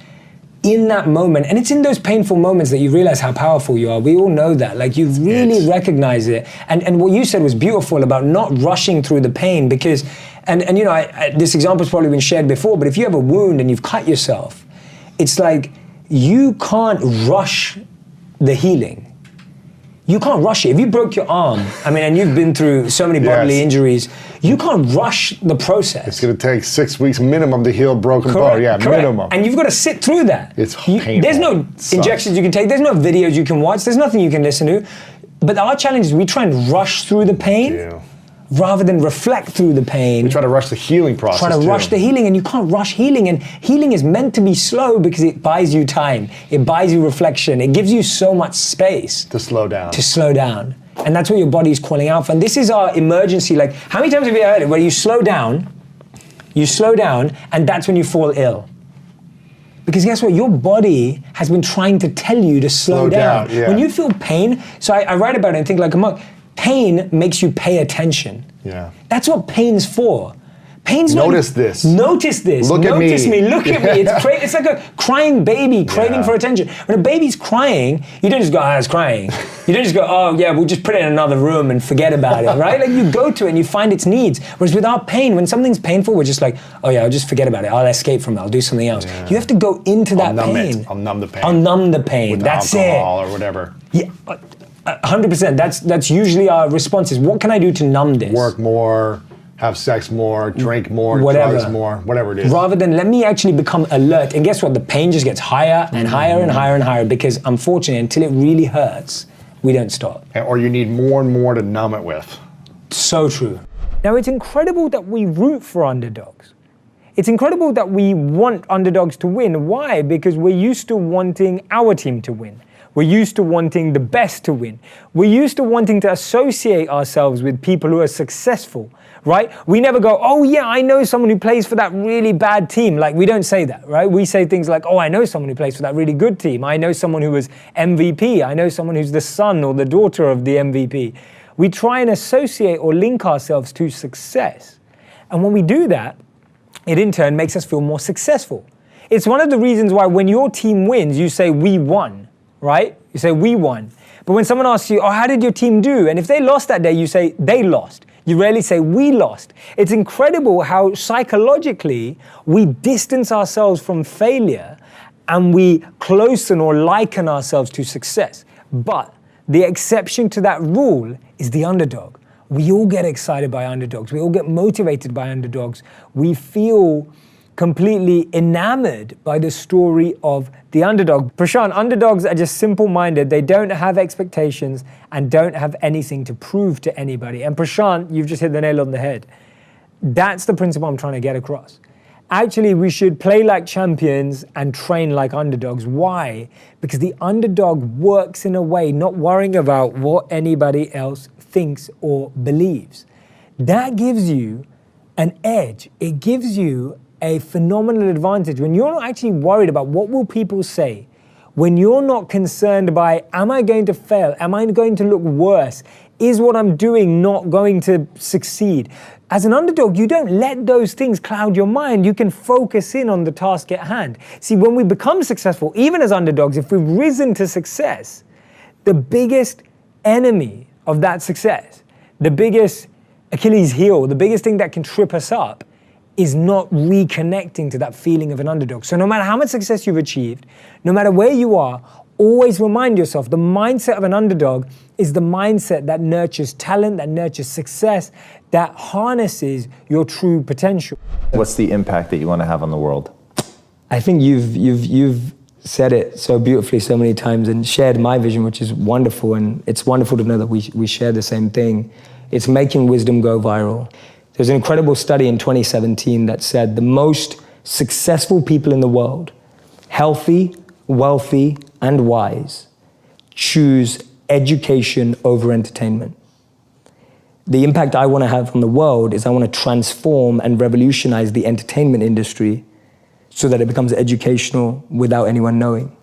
in that moment, and it's in those painful moments that you realize how powerful you are. We all know that. Like, you really recognize it. And what you said was beautiful about not rushing through the pain, because, and you know, this example's probably been shared before, but if you have a wound and you've cut yourself, it's like you can't rush the healing. You can't rush it. If you broke your arm, I mean, and you've been through so many bodily injuries, you can't rush the process. It's going to take 6 weeks minimum to heal a broken bone. Yeah, minimum. And you've got to sit through that. It's painful. There's no injections you can take. There's no videos you can watch. There's nothing you can listen to. But our challenge is we try and rush through the pain rather than reflect through the pain. We try to rush the healing process. Try to rush the healing, and you can't rush healing. And healing is meant to be slow because it buys you time. It buys you reflection. It gives you so much space to slow down. And that's what your body's calling out for. And this is our emergency. Like, how many times have you heard it where you slow down, and that's when you fall ill? Because guess what? Your body has been trying to tell you to slow down. When you feel pain, so I write about it and think like a monk, pain makes you pay attention. Yeah. That's what pain's for. Pain's Notice this. Notice this. Look at me. Notice me. Look at me. It's like a crying baby craving for attention. When a baby's crying, you don't just go, it's crying. You don't just go, oh yeah, we'll just put it in another room and forget about it, right? Like, you go to it and you find its needs. Whereas without pain, when something's painful, we're just like, oh yeah, I'll just forget about it. I'll escape from it. I'll do something else. Yeah. You have to go into that pain. I'll numb the pain. I'll numb the pain. With That's alcohol it. or whatever. Yeah. 100%. That's usually our response is, what can I do to numb this? Work more, have sex more, drink more, drugs more, whatever it is. Rather than let me actually become alert. And guess what? The pain just gets higher and higher and higher and higher, because unfortunately, until it really hurts, we don't stop. Or you need more and more to numb it with. So true. Now, it's incredible that we root for underdogs. It's incredible that we want underdogs to win. Why? Because we're used to wanting our team to win. We're used to wanting the best to win. We're used to wanting to associate ourselves with people who are successful, right? We never go, oh yeah, I know someone who plays for that really bad team. Like, we don't say that, right? We say things like, oh, I know someone who plays for that really good team. I know someone who was MVP. I know someone who's the son or the daughter of the MVP. We try and associate or link ourselves to success. And when we do that, it in turn makes us feel more successful. It's one of the reasons why when your team wins, you say, we won. Right? You say, we won. But when someone asks you, oh, how did your team do? And if they lost that day, you say, they lost. You rarely say, we lost. It's incredible how psychologically we distance ourselves from failure and we closen or liken ourselves to success. But the exception to that rule is the underdog. We all get excited by underdogs. We all get motivated by underdogs. We feel completely enamored by the story of the underdog. Prashant, underdogs are just simple-minded. They don't have expectations and don't have anything to prove to anybody. And Prashant, you've just hit the nail on the head. That's the principle I'm trying to get across. Actually, we should play like champions and train like underdogs. Why? Because the underdog works in a way not worrying about what anybody else thinks or believes. That gives you an edge. It gives you a phenomenal advantage when you're not actually worried about what will people say, when you're not concerned by, am I going to fail? Am I going to look worse? Is what I'm doing not going to succeed? As an underdog, you don't let those things cloud your mind. You can focus in on the task at hand. See, when we become successful, even as underdogs, if we've risen to success, the biggest enemy of that success, the biggest Achilles heel, the biggest thing that can trip us up is not reconnecting to that feeling of an underdog. So no matter how much success you've achieved, no matter where you are, always remind yourself the mindset of an underdog is the mindset that nurtures talent, that nurtures success, that harnesses your true potential. What's the impact that you want to have on the world? I think you've said it so beautifully so many times and shared my vision, which is wonderful. And it's wonderful to know that we share the same thing. It's making wisdom go viral. There's an incredible study in 2017 that said the most successful people in the world, healthy, wealthy, and wise, choose education over entertainment. The impact I want to have on the world is I want to transform and revolutionize the entertainment industry so that it becomes educational without anyone knowing.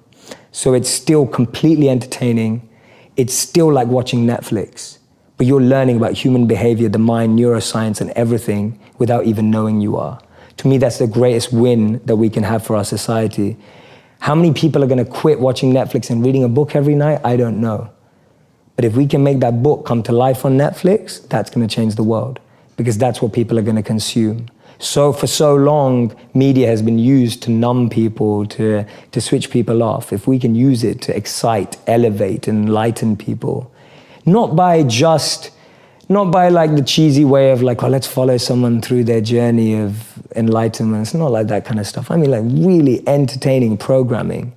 So it's still completely entertaining. It's still like watching Netflix. But you're learning about human behavior, the mind, neuroscience, and everything without even knowing you are. To me, that's the greatest win that we can have for our society. How many people are gonna quit watching Netflix and reading a book every night? I don't know. But if we can make that book come to life on Netflix, that's gonna change the world, because that's what people are gonna consume. So for so long, media has been used to numb people, to switch people off. If we can use it to excite, elevate, enlighten people, not by like the cheesy way of like, oh, let's follow someone through their journey of enlightenment. It's not like that kind of stuff. I mean like really entertaining programming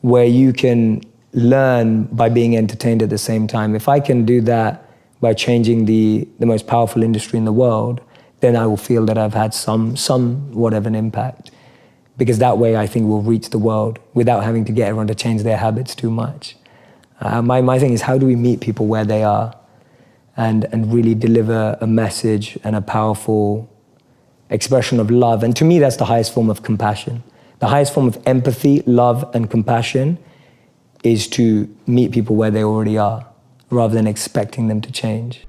where you can learn by being entertained at the same time. If I can do that by changing the most powerful industry in the world, then I will feel that I've had somewhat of an impact. Because that way I think we'll reach the world without having to get everyone to change their habits too much. My thing is, how do we meet people where they are and really deliver a message and a powerful expression of love? And to me, that's the highest form of compassion. The highest form of empathy, love, and compassion is to meet people where they already are, rather than expecting them to change.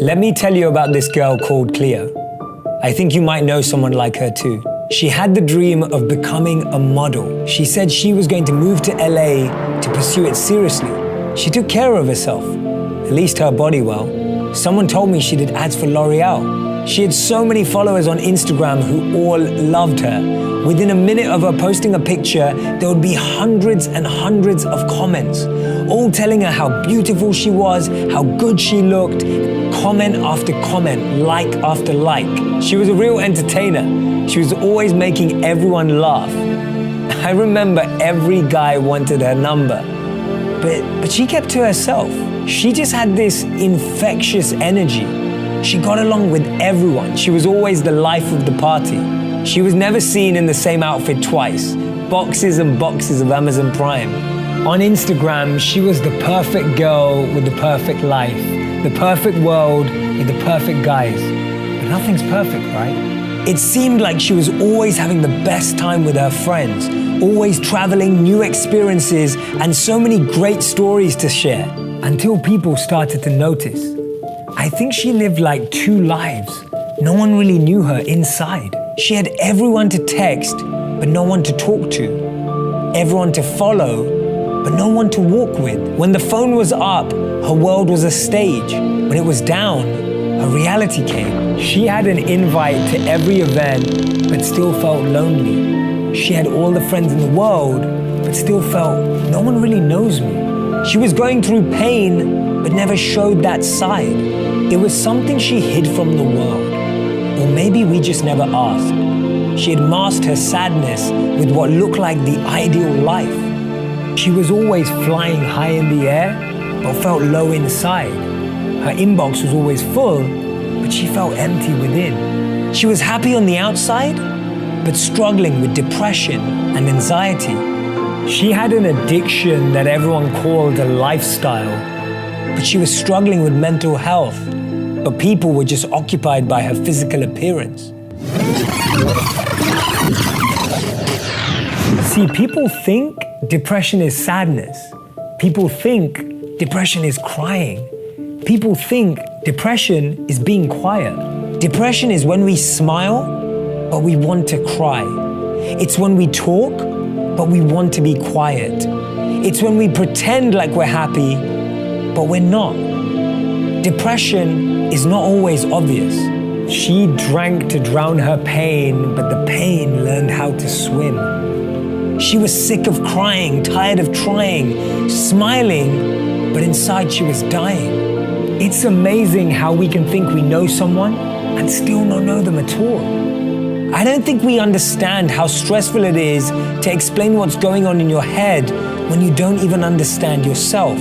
Let me tell you about this girl called Cleo. I think you might know someone like her too. She had the dream of becoming a model. She said she was going to move to LA to pursue it seriously. She took care of herself, at least her body well. Someone told me she did ads for L'Oreal. She had so many followers on Instagram who all loved her. Within a minute of her posting a picture, there would be hundreds and hundreds of comments, all telling her how beautiful she was, how good she looked, comment after comment, like after like. She was a real entertainer. She was always making everyone laugh. I remember every guy wanted her number, but she kept to herself. She just had this infectious energy. She got along with everyone. She was always the life of the party. She was never seen in the same outfit twice. Boxes and boxes of Amazon Prime. On Instagram, she was the perfect girl with the perfect life, the perfect world with the perfect guys. But nothing's perfect, right? It seemed like she was always having the best time with her friends, always traveling, new experiences, and so many great stories to share, until people started to notice. I think she lived like two lives. No one really knew her inside. She had everyone to text, but no one to talk to. Everyone to follow, but no one to walk with. When the phone was up, her world was a stage. When it was down, her reality came. She had an invite to every event, but still felt lonely. She had all the friends in the world, but still felt no one really knows me. She was going through pain, but never showed that side. It was something she hid from the world. Or maybe we just never asked. She had masked her sadness with what looked like the ideal life. She was always flying high in the air, but felt low inside. Her inbox was always full, but she felt empty within. She was happy on the outside, but struggling with depression and anxiety. She had an addiction that everyone called a lifestyle, but she was struggling with mental health. But people were just occupied by her physical appearance. See, people think depression is sadness. People think depression is crying. People think depression is being quiet. Depression is when we smile, but we want to cry. It's when we talk, but we want to be quiet. It's when we pretend like we're happy, but we're not. Depression is not always obvious. She drank to drown her pain, but the pain learned how to swim. She was sick of crying, tired of trying, smiling, but inside she was dying. It's amazing how we can think we know someone and still not know them at all. I don't think we understand how stressful it is to explain what's going on in your head when you don't even understand yourself.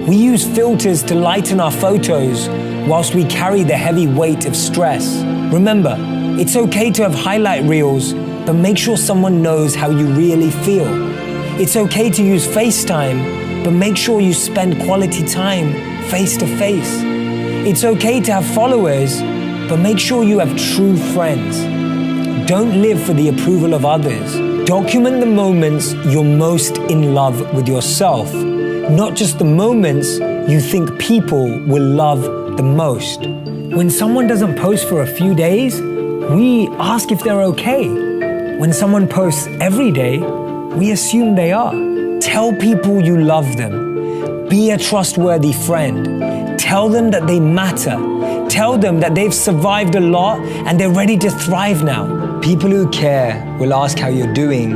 We use filters to lighten our photos whilst we carry the heavy weight of stress. Remember, it's okay to have highlight reels, but make sure someone knows how you really feel. It's okay to use FaceTime, but make sure you spend quality time face to face. It's okay to have followers, but make sure you have true friends. Don't live for the approval of others. Document the moments you're most in love with yourself, not just the moments you think people will love the most. When someone doesn't post for a few days, we ask if they're okay. When someone posts every day, we assume they are. Tell people you love them. Be a trustworthy friend. Tell them that they matter. Tell them that they've survived a lot and they're ready to thrive now. People who care will ask how you're doing.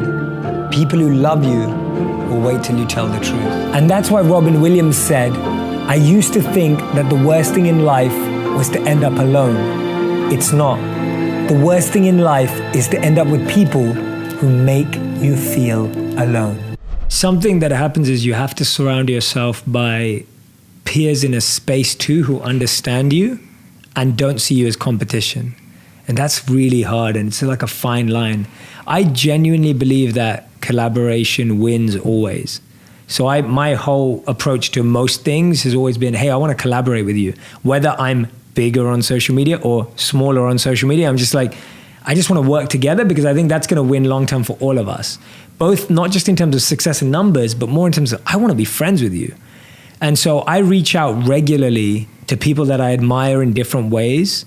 People who love you will wait till you tell the truth. And that's why Robin Williams said, I used to think that the worst thing in life was to end up alone. It's not. The worst thing in life is to end up with people who make you feel alone. Something that happens is you have to surround yourself by peers in a space too who understand you and don't see you as competition. And that's really hard, and it's like a fine line. I genuinely believe that collaboration wins always. So my whole approach to most things has always been, hey, I want to collaborate with you. Whether I'm bigger on social media or smaller on social media, I'm just like, I just want to work together because I think that's going to win long term for all of us. Both, not just in terms of success and numbers, but more in terms of, I want to be friends with you. And so I reach out regularly to people that I admire in different ways.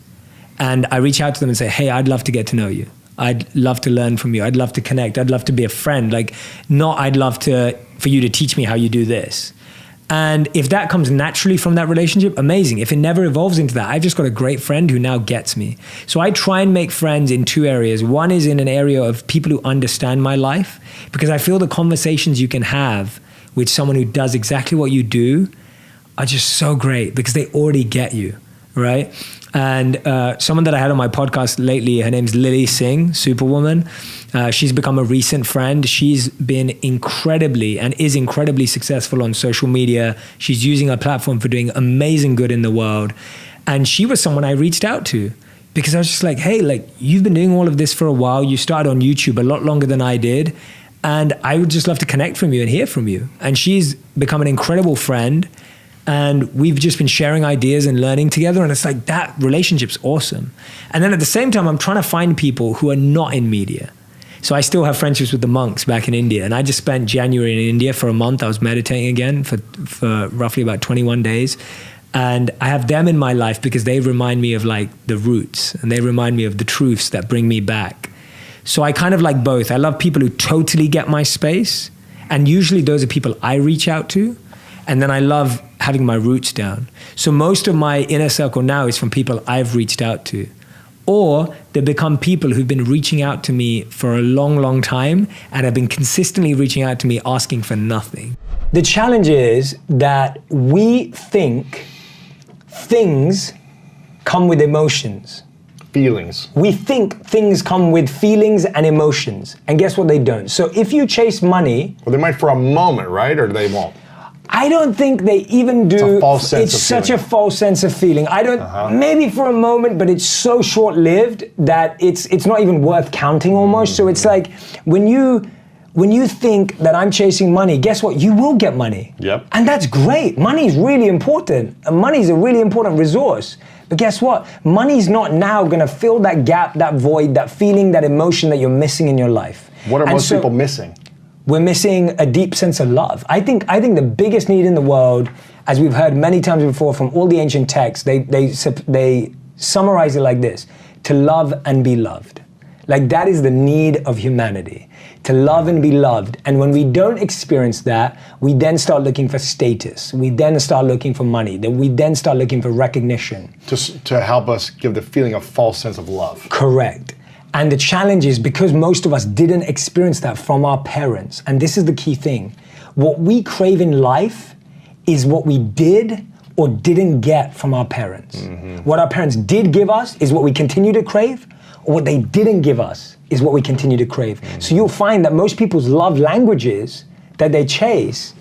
And I reach out to them and say, hey, I'd love to get to know you. I'd love to learn from you. I'd love to connect. I'd love to be a friend. Like, not I'd love for you to teach me how you do this. And if that comes naturally from that relationship, amazing. If it never evolves into that, I've just got a great friend who now gets me. So I try and make friends in two areas. One is in an area of people who understand my life, because I feel the conversations you can have with someone who does exactly what you do are just so great because they already get you, right? And someone that I had on my podcast lately, her name's Lily Singh, Superwoman. She's become a recent friend. She's been incredibly and is incredibly successful on social media. She's using her platform for doing amazing good in the world. And she was someone I reached out to because I was just like, hey, like, you've been doing all of this for a while. You started on YouTube a lot longer than I did. And I would just love to connect from you and hear from you. And she's become an incredible friend. And we've just been sharing ideas and learning together. And it's like, that relationship's awesome. And then at the same time, I'm trying to find people who are not in media. So I still have friendships with the monks back in India. And I just spent January in India for a month. I was meditating again for roughly about 21 days. And I have them in my life because they remind me of like the roots. And they remind me of the truths that bring me back. So I kind of like both. I love people who totally get my space. And usually those are people I reach out to. And then I love having my roots down. So most of my inner circle now is from people I've reached out to. Or they become people who've been reaching out to me for a long, long time and have been consistently reaching out to me asking for nothing. The challenge is that we think things come with emotions. Feelings. We think things come with feelings and emotions. And guess what? They don't. So if you chase money... Well, they might for a moment, right? Or they won't. I don't think they even do. It's a false sense of such feeling. a false sense of feeling. I don't, maybe for a moment, but it's so short-lived that it's not even worth counting almost. So it's like, when you think that I'm chasing money, guess what? You will get money. Yep. And that's great. Money is really important. Money is a really important resource. But guess what? Money's not now gonna fill that gap, that void, that feeling, that emotion that you're missing in your life. What are most people missing? We're missing a deep sense of love. I think the biggest need in the world, as we've heard many times before from all the ancient texts, they summarize it like this: to love and be loved. Like, that is the need of humanity, to love and be loved. And when we don't experience that, we then start looking for status. We then start looking for money. Then we then start looking for recognition. To help us give the feeling of false sense of love. Correct. And the challenge is because most of us didn't experience that from our parents. And this is the key thing. What we crave in life is what we did or didn't get from our parents. Mm-hmm. What our parents did give us is what we continue to crave, or what they didn't give us is what we continue to crave. Mm-hmm. So you'll find that most people's love languages that they chase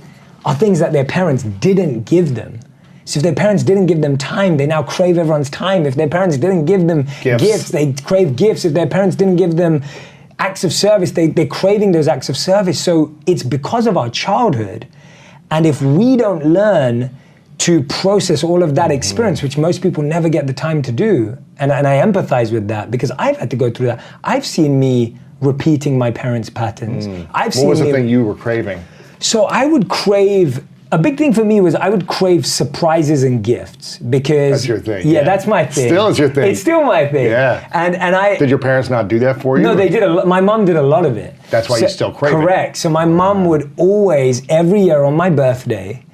are things that their parents didn't give them. So if their parents didn't give them time, they now crave everyone's time. If their parents didn't give them gifts, they crave gifts. If their parents didn't give them acts of service, they're craving those acts of service. So it's because of our childhood. And if we don't learn to process all of that experience, which most people never get the time to do, and I empathize with that because I've had to go through that. I've seen me repeating my parents' patterns. What was the thing you were craving? So I would crave A big thing for me was I would crave surprises and gifts because That's your thing. Yeah, that's my thing. Still is your thing. It's still my thing. Yeah. And I Did your parents not do that for you? No, they did. My mom did a lot of it. That's why you still crave it. Correct. So my mom would always, every year on my birthday,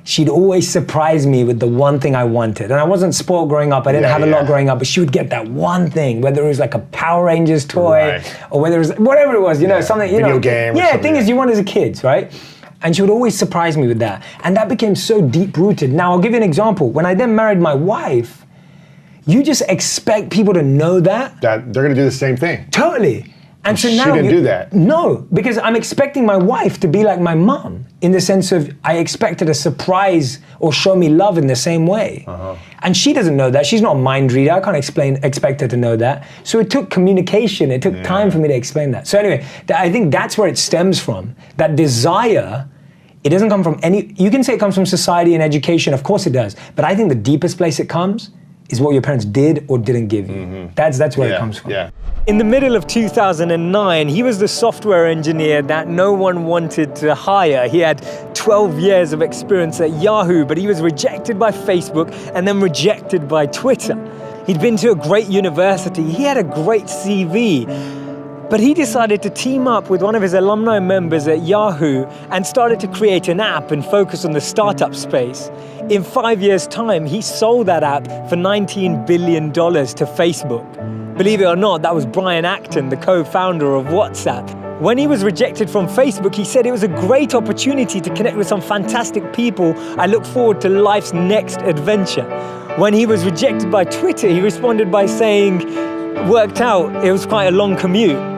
she'd always surprise me with the one thing I wanted. And I wasn't spoiled growing up. I didn't have a lot growing up, but she would get that one thing, whether it was like a Power Rangers toy or whether it was whatever it was, you know, something, you Video know. game. Yeah, thing is you want as a kid, right? And she would always surprise me with that. And that became so deep rooted. Now I'll give you an example. When I then married my wife, you just expect people to know that. That they're gonna do the same thing. Totally. And so now she didn't do that. No, because I'm expecting my wife to be like my mom in the sense of I expect her to surprise or show me love in the same way. And she doesn't know that. She's not a mind reader. I can't expect her to know that. So it took communication. It took time for me to explain that. So anyway, I think that's where it stems from. That desire, it doesn't come from any, you can say it comes from society and education. Of course it does. But I think the deepest place it comes is what your parents did or didn't give you. That's where it comes from. Yeah. In the middle of 2009, he was the software engineer that no one wanted to hire. He had 12 years of experience at Yahoo, but he was rejected by Facebook and then rejected by Twitter. He'd been to a great university. He had a great CV. But he decided to team up with one of his alumni members at Yahoo and started to create an app and focus on the startup space. In 5 years' time, he sold that app for $19 billion to Facebook. Believe it or not, that was Brian Acton, the co-founder of WhatsApp. When he was rejected from Facebook, he said it was a great opportunity to connect with some fantastic people. I look forward to life's next adventure. When he was rejected by Twitter, he responded by saying, worked out, it was quite a long commute.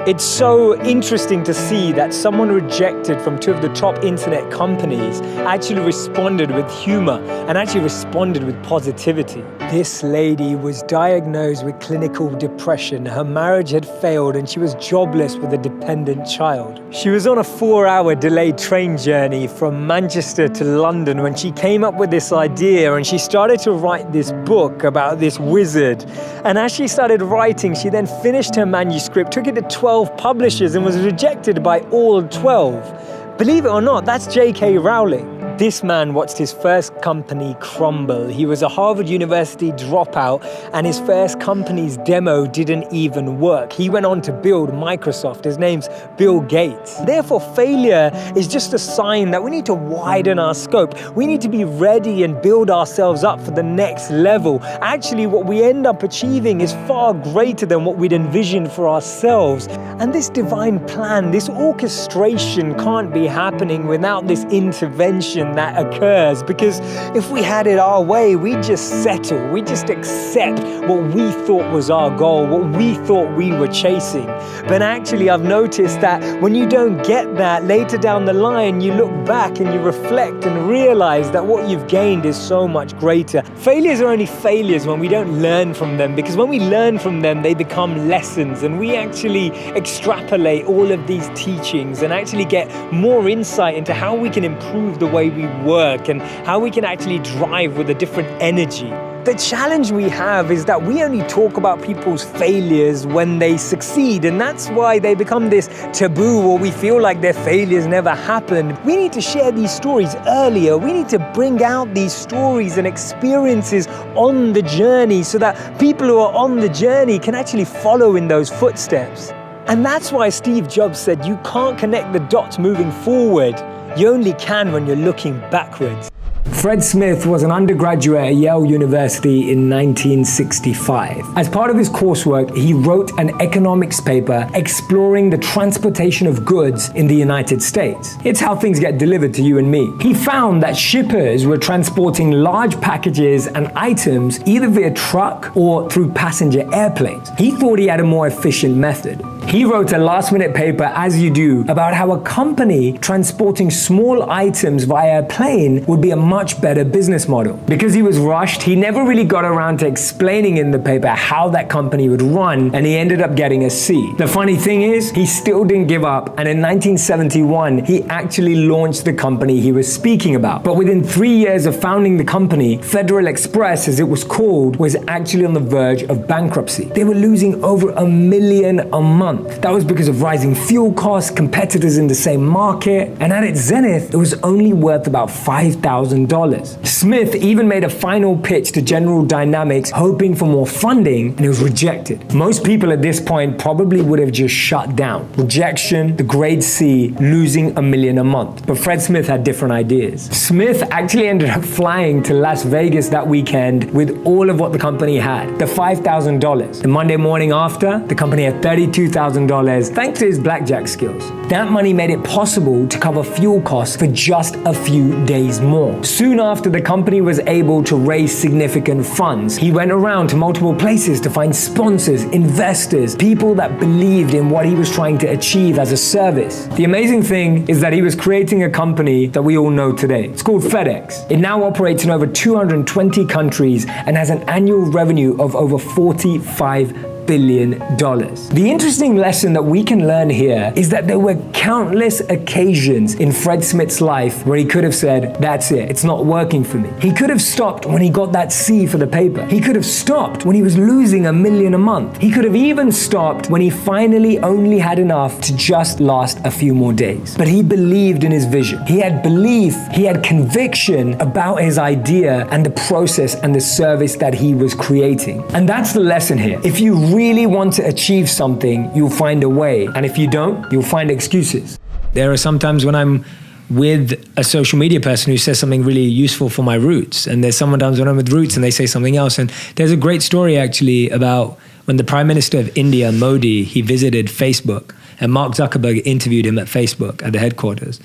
It's so interesting to see that someone rejected from two of the top internet companies actually responded with humor and actually responded with positivity. This lady was diagnosed with clinical depression. Her marriage had failed and she was jobless with a dependent child. She was on a 4-hour delayed train journey from Manchester to London when she came up with this idea and she started to write this book about this wizard. And as she started writing, she then finished her manuscript, took it to 12 publishers and was rejected by all 12. Believe it or not, that's J.K. Rowling. This man watched his first company crumble. He was a Harvard University dropout and his first company's demo didn't even work. He went on to build Microsoft. His name's Bill Gates. Therefore, failure is just a sign that we need to widen our scope. We need to be ready and build ourselves up for the next level. Actually, what we end up achieving is far greater than what we'd envisioned for ourselves. And this divine plan, this orchestration can't be happening without this intervention that occurs, because if we had it our way, we'd just settle, we'd just accept what we thought was our goal, what we thought we were chasing. But actually, I've noticed that when you don't get that, later down the line, you look back and you reflect and realize that what you've gained is so much greater. Failures are only failures when we don't learn from them, because when we learn from them, they become lessons, and we actually extrapolate all of these teachings and actually get more insight into how we can improve the way we work and how we can actually drive with a different energy. The challenge we have is that we only talk about people's failures when they succeed, and that's why they become this taboo, or we feel like their failures never happened. We need to share these stories earlier. We need to bring out these stories and experiences on the journey so that people who are on the journey can actually follow in those footsteps. And that's why Steve Jobs said you can't connect the dots moving forward. You only can when you're looking backwards. Fred Smith was an undergraduate at Yale University in 1965. As part of his coursework, he wrote an economics paper exploring the transportation of goods in the United States. It's how things get delivered to you and me. He found that shippers were transporting large packages and items either via truck or through passenger airplanes. He thought he had a more efficient method. He wrote a last-minute paper, as you do, about how a company transporting small items via a plane would be a much better business model. Because he was rushed, he never really got around to explaining in the paper how that company would run, and he ended up getting a C. The funny thing is, he still didn't give up, and in 1971, he actually launched the company he was speaking about. But within 3 years of founding the company, Federal Express, as it was called, was actually on the verge of bankruptcy. They were losing over $1 million a month. month. That was because of rising fuel costs, competitors in the same market, and at its zenith, it was only worth about $5,000. Smith even made a final pitch to General Dynamics hoping for more funding, and it was rejected. Most people at this point probably would have just shut down. Rejection, the grade C, losing $1 million a month. But Fred Smith had different ideas. Smith actually ended up flying to Las Vegas that weekend with all of what the company had, the $5,000. The Monday morning after, the company had $32,000 thanks to his blackjack skills. That money made it possible to cover fuel costs for just a few days more. Soon after, the company was able to raise significant funds. He went around to multiple places to find sponsors, investors, people that believed in what he was trying to achieve as a service. The amazing thing is that he was creating a company that we all know today. It's called FedEx. It now operates in over 220 countries and has an annual revenue of over $45 billion. The interesting lesson that we can learn here is that there were countless occasions in Fred Smith's life where he could have said, that's it, it's not working for me. He could have stopped when he got that C for the paper. He could have stopped when he was losing $1 million a month. He could have even stopped when he finally only had enough to just last a few more days. But he believed in his vision. He had belief, he had conviction about his idea and the process and the service that he was creating. And that's the lesson here. If you really want to achieve something, you'll find a way. And if you don't, you'll find excuses. There are some times when I'm with a social media person who says something really useful for my roots. And there's sometimes when I'm with roots and they say something else. And there's a great story actually about when the Prime Minister of India, Modi, he visited Facebook. And Mark Zuckerberg interviewed him at Facebook at the headquarters.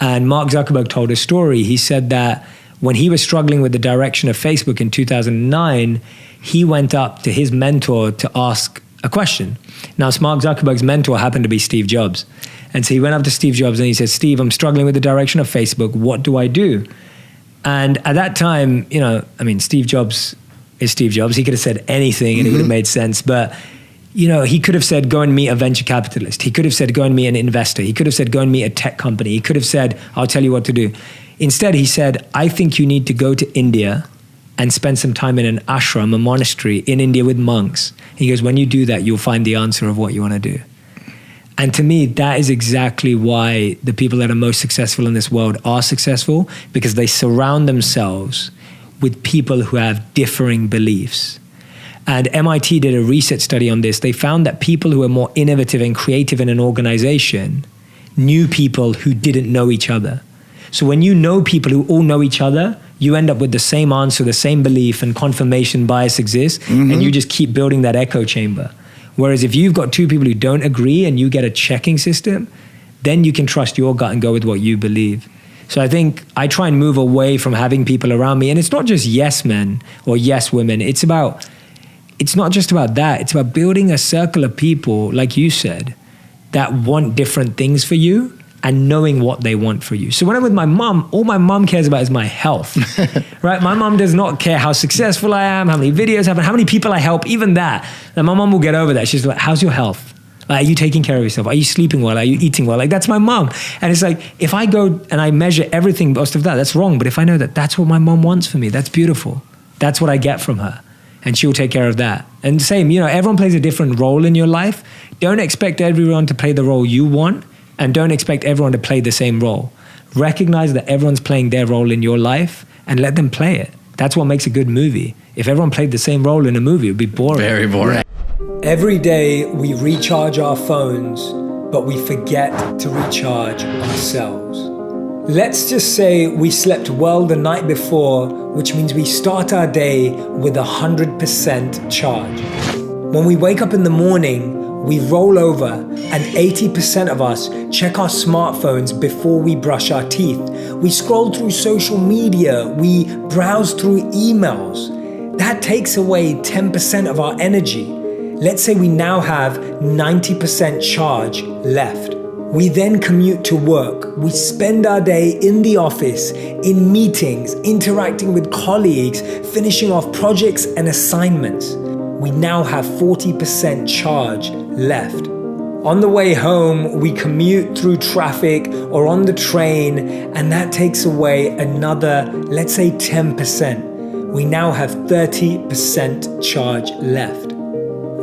And Mark Zuckerberg told a story. He said that when he was struggling with the direction of Facebook in 2009, he went up to his mentor to ask a question. Now, Mark Zuckerberg's mentor happened to be Steve Jobs. And so he went up to Steve Jobs and he said, Steve, I'm struggling with the direction of Facebook. What do I do? And at that time, Steve Jobs is Steve Jobs. He could have said anything and it would have made sense. But, he could have said, go and meet a venture capitalist. He could have said, go and meet an investor. He could have said, go and meet a tech company. He could have said, I'll tell you what to do. Instead, he said, I think you need to go to India and spend some time in an ashram, a monastery in India with monks. He goes, when you do that, you'll find the answer of what you want to do. And to me, that is exactly why the people that are most successful in this world are successful, because they surround themselves with people who have differing beliefs. And MIT did a research study on this. They found that people who are more innovative and creative in an organization knew people who didn't know each other. So when you know people who all know each other, you end up with the same answer, the same belief, and confirmation bias exists, and you just keep building that echo chamber. Whereas if you've got two people who don't agree and you get a checking system, then you can trust your gut and go with what you believe. So I think I try and move away from having people around me. And it's not just yes men or yes women. It's not just about that. It's about building a circle of people, like you said, that want different things for you and knowing what they want for you. So when I'm with my mom, all my mom cares about is my health, right? My mom does not care how successful I am, how many videos I have, how many people I help, even that. And my mom will get over that. She's like, how's your health? Are you taking care of yourself? Are you sleeping well? Are you eating well? Like, that's my mom. And it's like, if I go and I measure everything, most of that, that's wrong. But if I know that that's what my mom wants for me, that's beautiful. That's what I get from her. And she'll take care of that. And same, everyone plays a different role in your life. Don't expect everyone to play the role you want, and don't expect everyone to play the same role. Recognize that everyone's playing their role in your life and let them play it. That's what makes a good movie. If everyone played the same role in a movie, it would be boring. Very boring. Every day we recharge our phones, but we forget to recharge ourselves. Let's just say we slept well the night before, which means we start our day with 100% charge. When we wake up in the morning, we roll over and 80% of us check our smartphones before we brush our teeth. We scroll through social media, we browse through emails. That takes away 10% of our energy. Let's say we now have 90% charge left. We then commute to work. We spend our day in the office, in meetings, interacting with colleagues, finishing off projects and assignments. We now have 40% charge left. On the way home, we commute through traffic or on the train, and that takes away another, let's say 10%. We now have 30% charge left.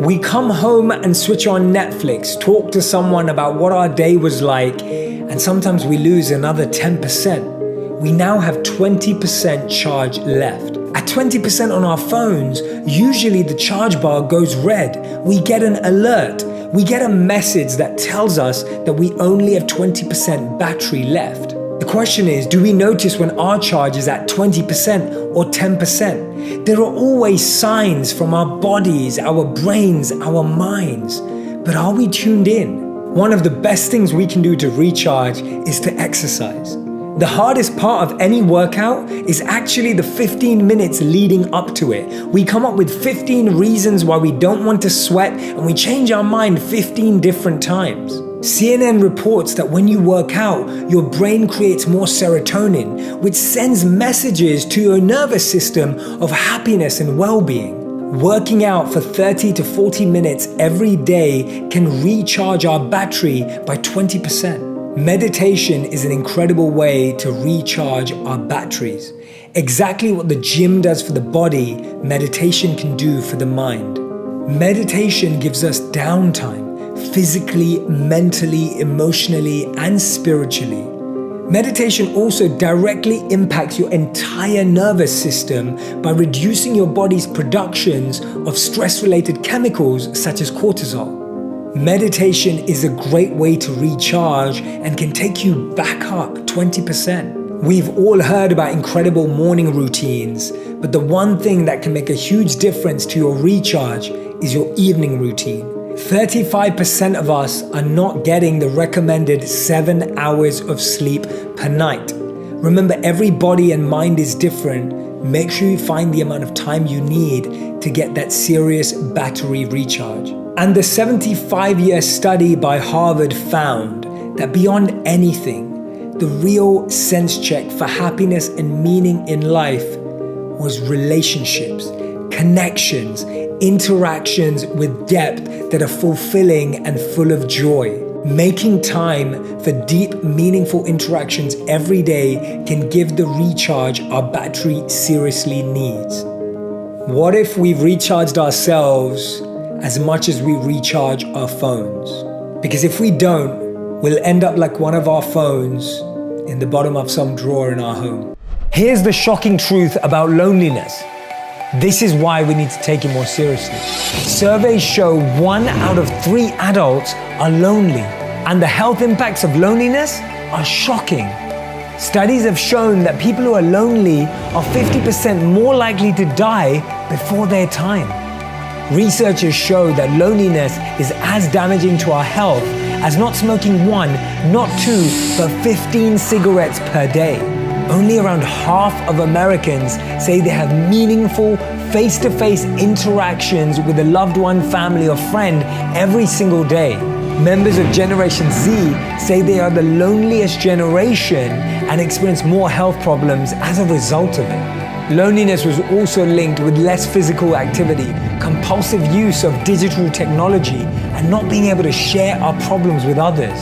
We come home and switch on Netflix, talk to someone about what our day was like, and sometimes we lose another 10%. We now have 20% charge left. At 20% on our phones, usually the charge bar goes red. We get an alert. We get a message that tells us that we only have 20% battery left. The question is, do we notice when our charge is at 20% or 10%? There are always signs from our bodies, our brains, our minds. But are we tuned in? One of the best things we can do to recharge is to exercise. The hardest part of any workout is actually the 15 minutes leading up to it. We come up with 15 reasons why we don't want to sweat, and we change our mind 15 different times. CNN reports that when you work out, your brain creates more serotonin, which sends messages to your nervous system of happiness and well-being. Working out for 30 to 40 minutes every day can recharge our battery by 20%. Meditation is an incredible way to recharge our batteries. Exactly what the gym does for the body, meditation can do for the mind. Meditation gives us downtime, physically, mentally, emotionally, and spiritually. Meditation also directly impacts your entire nervous system by reducing your body's productions of stress-related chemicals such as cortisol. Meditation is a great way to recharge and can take you back up 20%. We've all heard about incredible morning routines, but the one thing that can make a huge difference to your recharge is your evening routine. 35% of us are not getting the recommended 7 hours of sleep per night. Remember, every body and mind is different. Make sure you find the amount of time you need to get that serious battery recharge. And the 75-year study by Harvard found that beyond anything, the real sense check for happiness and meaning in life was relationships, connections, interactions with depth that are fulfilling and full of joy. Making time for deep, meaningful interactions every day can give the recharge our battery seriously needs. What if we've recharged ourselves as much as we recharge our phones? Because if we don't, we'll end up like one of our phones in the bottom of some drawer in our home. Here's the shocking truth about loneliness. This is why we need to take it more seriously. Surveys show 1 out of 3 adults are lonely, and the health impacts of loneliness are shocking. Studies have shown that people who are lonely are 50% more likely to die before their time. Researchers show that loneliness is as damaging to our health as not smoking 1, not 2, but 15 cigarettes per day. Only around half of Americans say they have meaningful face-to-face interactions with a loved one, family, or friend every single day. Members of Generation Z say they are the loneliest generation and experience more health problems as a result of it. Loneliness was also linked with less physical activity, compulsive use of digital technology, and not being able to share our problems with others.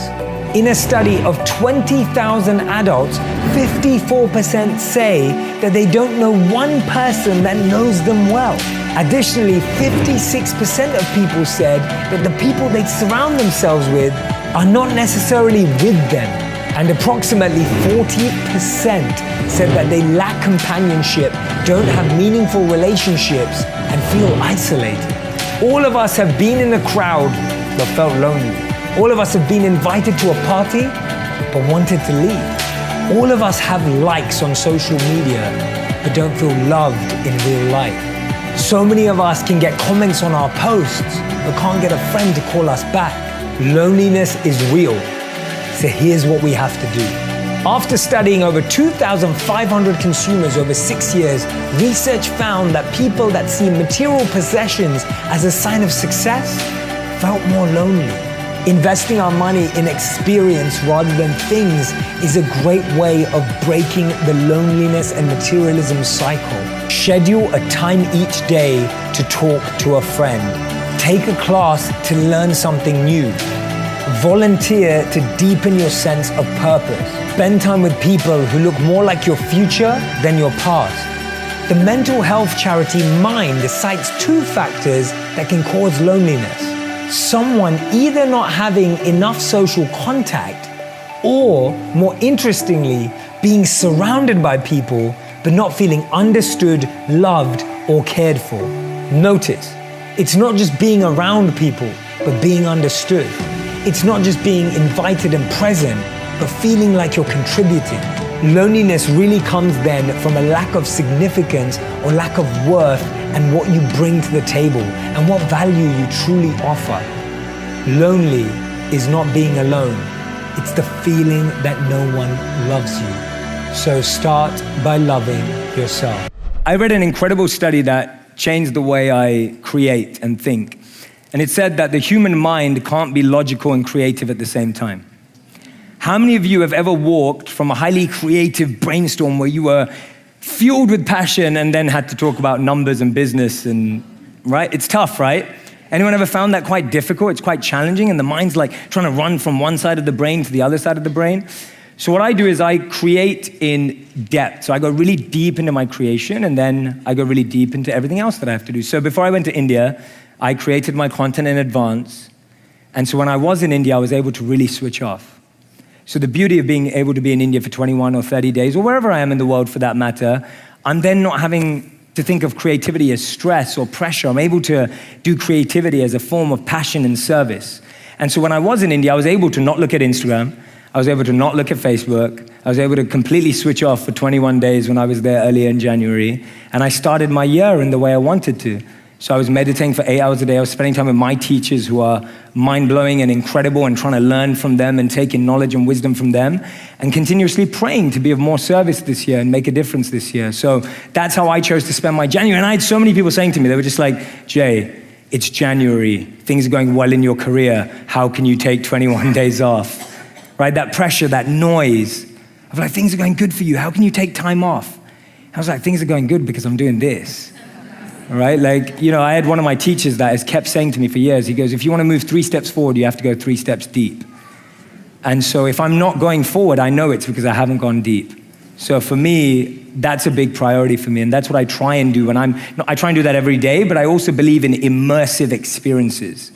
In a study of 20,000 adults, 54% say that they don't know one person that knows them well. Additionally, 56% of people said that the people they surround themselves with are not necessarily with them. And approximately 40% said that they lack companionship, don't have meaningful relationships, and feel isolated. All of us have been in a crowd but felt lonely. All of us have been invited to a party but wanted to leave. All of us have likes on social media but don't feel loved in real life. So many of us can get comments on our posts but can't get a friend to call us back. Loneliness is real. So here's what we have to do. After studying over 2,500 consumers over 6 years, research found that people that see material possessions as a sign of success felt more lonely. Investing our money in experience rather than things is a great way of breaking the loneliness and materialism cycle. Schedule a time each day to talk to a friend. Take a class to learn something new. Volunteer to deepen your sense of purpose. Spend time with people who look more like your future than your past. The mental health charity Mind cites 2 factors that can cause loneliness. Someone either not having enough social contact or, more interestingly, being surrounded by people but not feeling understood, loved, or cared for. Notice, it's not just being around people, but being understood. It's not just being invited and present, but feeling like you're contributing. Loneliness really comes then from a lack of significance or lack of worth and what you bring to the table and what value you truly offer. Lonely is not being alone. It's the feeling that no one loves you. So start by loving yourself. I read an incredible study that changed the way I create and think. And it said that the human mind can't be logical and creative at the same time. How many of you have ever walked from a highly creative brainstorm where you were fueled with passion and then had to talk about numbers and business and, right? It's tough, right? Anyone ever found that quite difficult? It's quite challenging and the mind's like trying to run from one side of the brain to the other side of the brain. So what I do is I create in depth. So I go really deep into my creation and then I go really deep into everything else that I have to do. So before I went to India, I created my content in advance. And so when I was in India, I was able to really switch off. So the beauty of being able to be in India for 21 or 30 days, or wherever I am in the world for that matter, I'm then not having to think of creativity as stress or pressure. I'm able to do creativity as a form of passion and service. And so when I was in India, I was able to not look at Instagram. I was able to not look at Facebook. I was able to completely switch off for 21 days when I was there earlier in January. And I started my year in the way I wanted to. So I was meditating for 8 hours a day. I was spending time with my teachers who are mind-blowing and incredible and trying to learn from them and taking knowledge and wisdom from them and continuously praying to be of more service this year and make a difference this year. So that's how I chose to spend my January. And I had so many people saying to me, they were just like, Jay, it's January. Things are going well in your career. How can you take 21 days off? Right? That pressure, that noise of like, things are going good for you. How can you take time off? I was like, things are going good because I'm doing this. Right? Like, you know, I had one of my teachers that has kept saying to me for years, he goes, if you want to move 3 steps forward, you have to go 3 steps deep. And so if I'm not going forward, I know it's because I haven't gone deep. So for me, that's a big priority for me. And that's what I try and do when I try and do that every day, but I also believe in immersive experiences.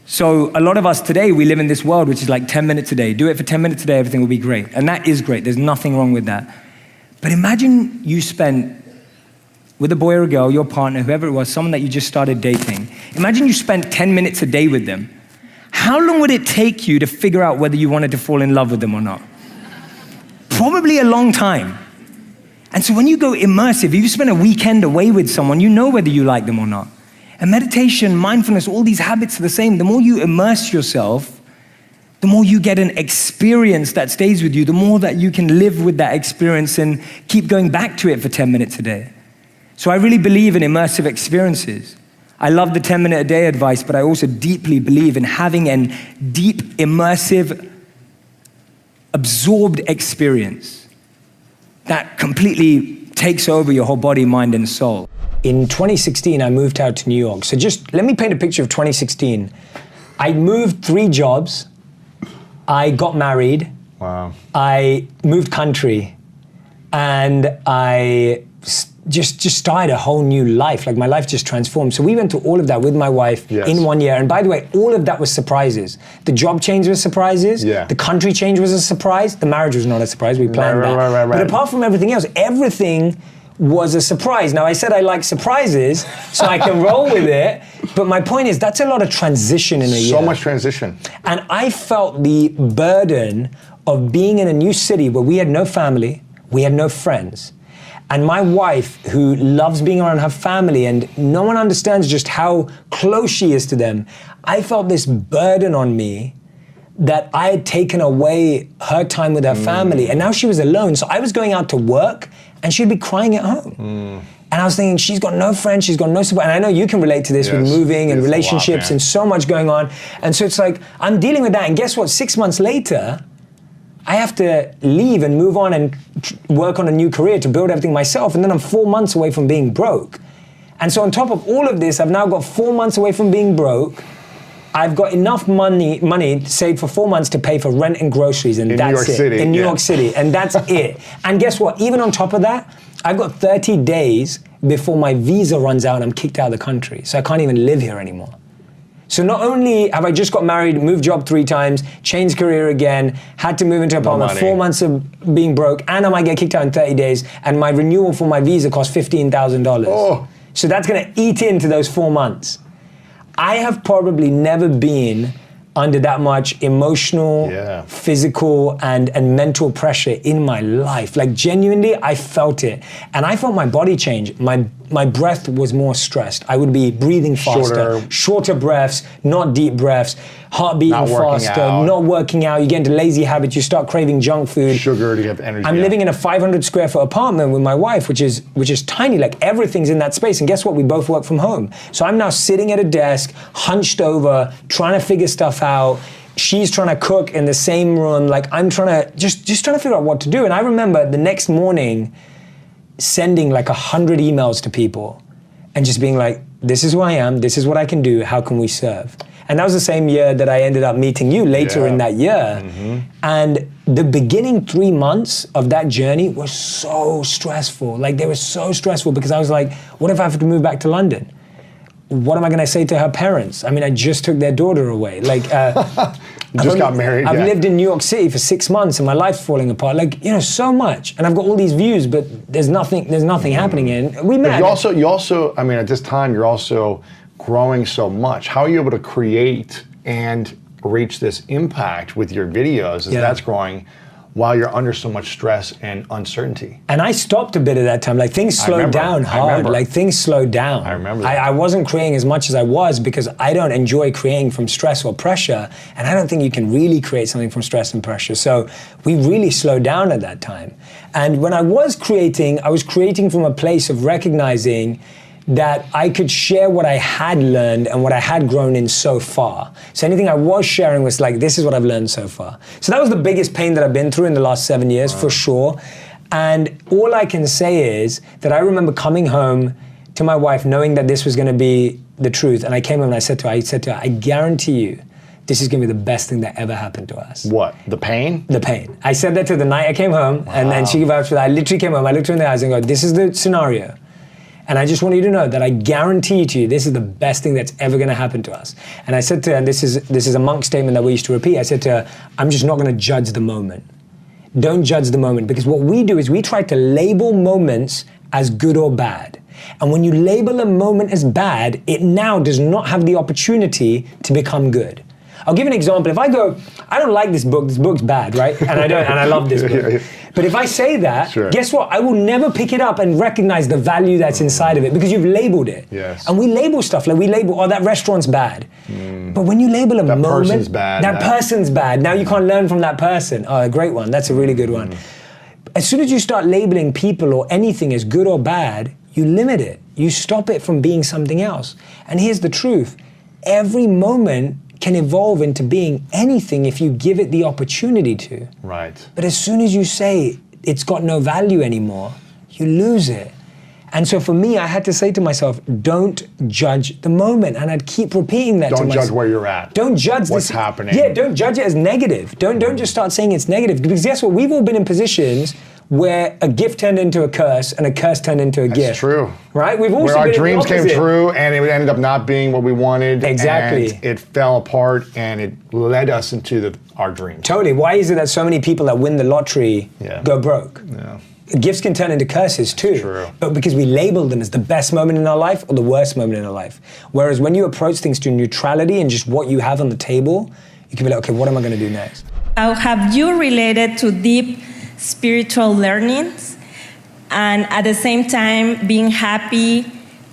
So a lot of us today, we live in this world, which is like 10 minutes a day. Do it for 10 minutes a day, everything will be great. And that is great. There's nothing wrong with that. But imagine you spent with a boy or a girl, your partner, whoever it was, someone that you just started dating. Imagine you spent 10 minutes a day with them. How long would it take you to figure out whether you wanted to fall in love with them or not? Probably a long time. And so when you go immersive, if you spend a weekend away with someone, you know whether you like them or not. And meditation, mindfulness, all these habits are the same. The more you immerse yourself, the more you get an experience that stays with you, the more that you can live with that experience and keep going back to it for 10 minutes a day. So I really believe in immersive experiences. I love the 10-minute-a-day advice, but I also deeply believe in having a deep, immersive, absorbed experience that completely takes over your whole body, mind, and soul. In 2016, I moved out to New York. So just let me paint a picture of 2016. I moved 3 jobs. I got married. Wow. I moved country. And I just started a whole new life. Like my life just transformed. So we went through all of that with my wife in 1 year. And by the way, all of that was surprises. The job change was surprises. Yeah. The country change was a surprise. The marriage was not a surprise. We planned that. Right. But apart from everything else, everything was a surprise. Now I said I like surprises, so I can roll with it. But my point is that's a lot of transition in a year. So much transition. And I felt the burden of being in a new city where we had no family, we had no friends. And my wife, who loves being around her family and no one understands just how close she is to them, I felt this burden on me that I had taken away her time with her family. And now she was alone. So I was going out to work and she'd be crying at home. And I was thinking, she's got no friends, she's got no support. And I know you can relate to this with moving and relationships and so much going on. And so it's like, I'm dealing with that. And guess what? 6 months later, I have to leave and move on and work on a new career to build everything myself. And then I'm 4 months away from being broke. And so on top of all of this, I've now got 4 months away from being broke. I've got enough money saved for 4 months to pay for rent and groceries, and In that's New York it. City, In New yeah. York City, and that's it. And guess what? Even on top of that, I've got 30 days before my visa runs out and I'm kicked out of the country. So I can't even live here anymore. So not only have I just got married, moved job 3 times, changed career again, had to move into an apartment, money. 4 months of being broke, and I might get kicked out in 30 days, and my renewal for my visa costs $15,000. Oh. So that's gonna eat into those 4 months. I have probably never been under that much emotional, physical, and mental pressure in my life. Like genuinely, I felt it. And I felt my body change. My breath was more stressed. I would be breathing faster, shorter breaths, not deep breaths, heart beating faster, not working out. You get into lazy habits, you start craving junk food. Sugar to have energy. I'm living in a 500 square foot apartment with my wife, which is tiny, like everything's in that space. And guess what? We both work from home. So I'm now sitting at a desk, hunched over, trying to figure stuff out. She's trying to cook in the same room. Like I'm trying to, just trying to figure out what to do. And I remember the next morning sending like 100 emails to people and just being like, this is who I am, this is what I can do, how can we serve? And that was the same year that I ended up meeting you later in that year. And the beginning 3 months of that journey were so stressful. Like they were so stressful because I was like, what if I have to move back to London? What am I gonna say to her parents? I mean, I just took their daughter away. Like, just got married. I've lived in New York City for 6 months and my life's falling apart. Like, you know, so much. And I've got all these views, but there's nothing happening. And we met. But you also, I mean, at this time, you're also growing so much. How are you able to create and reach this impact with your videos as that's growing while you're under so much stress and uncertainty? And I stopped a bit at that time. Like things slowed down hard. Like things slowed down. I remember that. I wasn't creating as much as I was because I don't enjoy creating from stress or pressure. And I don't think you can really create something from stress and pressure. So we really slowed down at that time. And when I was creating from a place of recognizing that I could share what I had learned and what I had grown in so far. So anything I was sharing was like, this is what I've learned so far. So that was the biggest pain that I've been through in the last 7 years, for sure. And all I can say is that I remember coming home to my wife knowing that this was gonna be the truth. And I came home and I said to her, I guarantee you, this is gonna be the best thing that ever happened to us. What, the pain? The pain. I said that to her the night I came home, and then she vouched for that. I literally came home, I looked her in the eyes and go, this is the scenario. And I just want you to know that I guarantee to you, this is the best thing that's ever gonna happen to us. And I said to her, and this is a monk statement that we used to repeat, I said to her, I'm just not gonna judge the moment. Don't judge the moment, because what we do is we try to label moments as good or bad. And when you label a moment as bad, it now does not have the opportunity to become good. I'll give an example. If I go, I don't like this book's bad, right? And I love this book. But if I say that, guess what? I will never pick it up and recognize the value that's inside of it because you've labeled it. Yes. And we label stuff, like we label, oh, that restaurant's bad. But when you label a moment, person's bad, that person's bad. Now you can't learn from that person. Oh, a great one. That's a really good one. As soon as you start labeling people or anything as good or bad, you limit it. You stop it from being something else. And here's the truth. Every moment can evolve into being anything if you give it the opportunity to. Right. But as soon as you say it's got no value anymore, you lose it. And so for me, I had to say to myself, don't judge the moment. And I'd keep repeating that to myself. Don't judge where you're at. Don't judge what's happening. Yeah, don't judge it as negative. Don't just start saying it's negative. Because guess what? We've all been in positions where a gift turned into a curse and a curse turned into a gift. That's true. Right? We've also where our been dreams in the came true and it ended up not being what we wanted. Exactly. And it fell apart and it led us into our dreams. Totally. Why is it that so many people that win the lottery go broke? Yeah. Gifts can turn into curses too. True. But because we label them as the best moment in our life or the worst moment in our life. Whereas when you approach things to neutrality and just what you have on the table, you can be like, okay, what am I going to do next? How have you related to deep spiritual learnings and at the same time being happy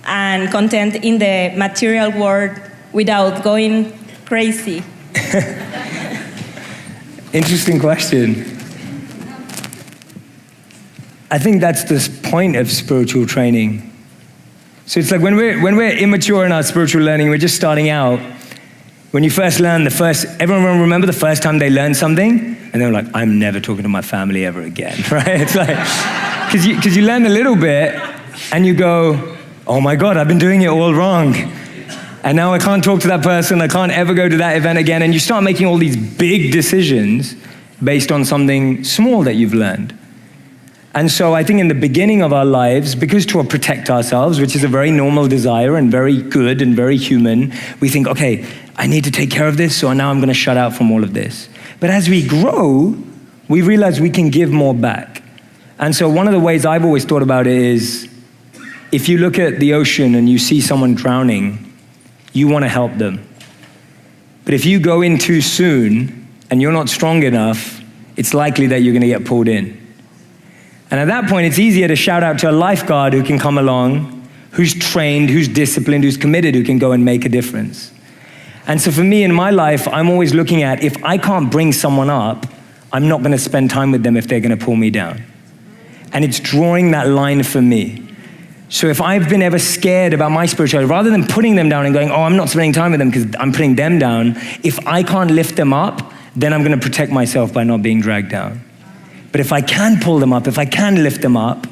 and content in the material world without going crazy? Interesting question. I think that's the point of spiritual training. So it's like when we're immature in our spiritual learning, we're just starting out. When you first learn everyone remember the first time they learned something? And they were like, I'm never talking to my family ever again, right? It's like, because you learn a little bit and you go, oh my God, I've been doing it all wrong. And now I can't talk to that person. I can't ever go to that event again. And you start making all these big decisions based on something small that you've learned. And so I think in the beginning of our lives, because to protect ourselves, which is a very normal desire and very good and very human, we think, okay, I need to take care of this, so now I'm going to shut out from all of this. But as we grow, we realize we can give more back. And so one of the ways I've always thought about it is, if you look at the ocean and you see someone drowning, you want to help them. But if you go in too soon and you're not strong enough, it's likely that you're going to get pulled in. And at that point, it's easier to shout out to a lifeguard who can come along, who's trained, who's disciplined, who's committed, who can go and make a difference. And so for me in my life, I'm always looking at, if I can't bring someone up, I'm not going to spend time with them if they're going to pull me down. And it's drawing that line for me. So if I've been ever scared about my spirituality, rather than putting them down and going, oh, I'm not spending time with them because I'm putting them down, if I can't lift them up, then I'm going to protect myself by not being dragged down. But if I can pull them up, if I can lift them up,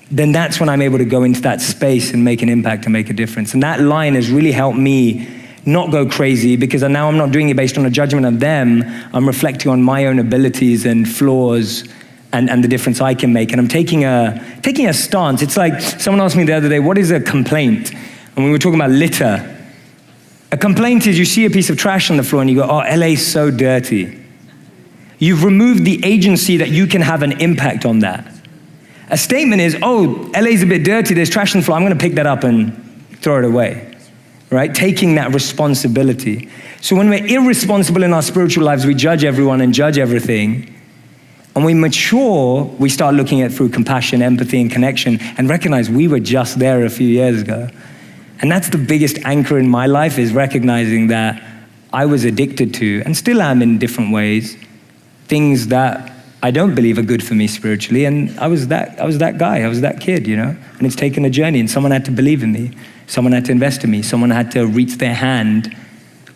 then that's when I'm able to go into that space and make an impact and make a difference. And that line has really helped me not go crazy, because now I'm not doing it based on a judgment of them. I'm reflecting on my own abilities and flaws and the difference I can make. And I'm taking a stance. It's like someone asked me the other day, what is a complaint? And we were talking about litter. A complaint is you see a piece of trash on the floor and you go, oh, LA's so dirty. You've removed the agency that you can have an impact on that. A statement is, oh, LA's a bit dirty, there's trash on the floor, I'm going to pick that up and throw it away, right? Taking that responsibility. So when we're irresponsible in our spiritual lives, we judge everyone and judge everything. And we mature, we start looking at through compassion, empathy, and connection, and recognize we were just there a few years ago. And that's the biggest anchor in my life, is recognizing that I was addicted to, and still am in different ways, things that I don't believe are good for me spiritually. And I was that guy, I was that kid, you know? And it's taken a journey, and someone had to believe in me. Someone had to invest in me. Someone had to reach their hand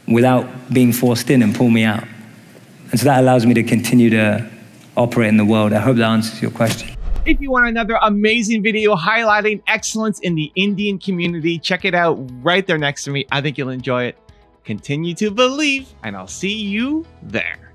without being forced in and pull me out. And so that allows me to continue to operate in the world. I hope that answers your question. If you want another amazing video highlighting excellence in the Indian community, check it out right there next to me. I think you'll enjoy it. Continue to believe, and I'll see you there.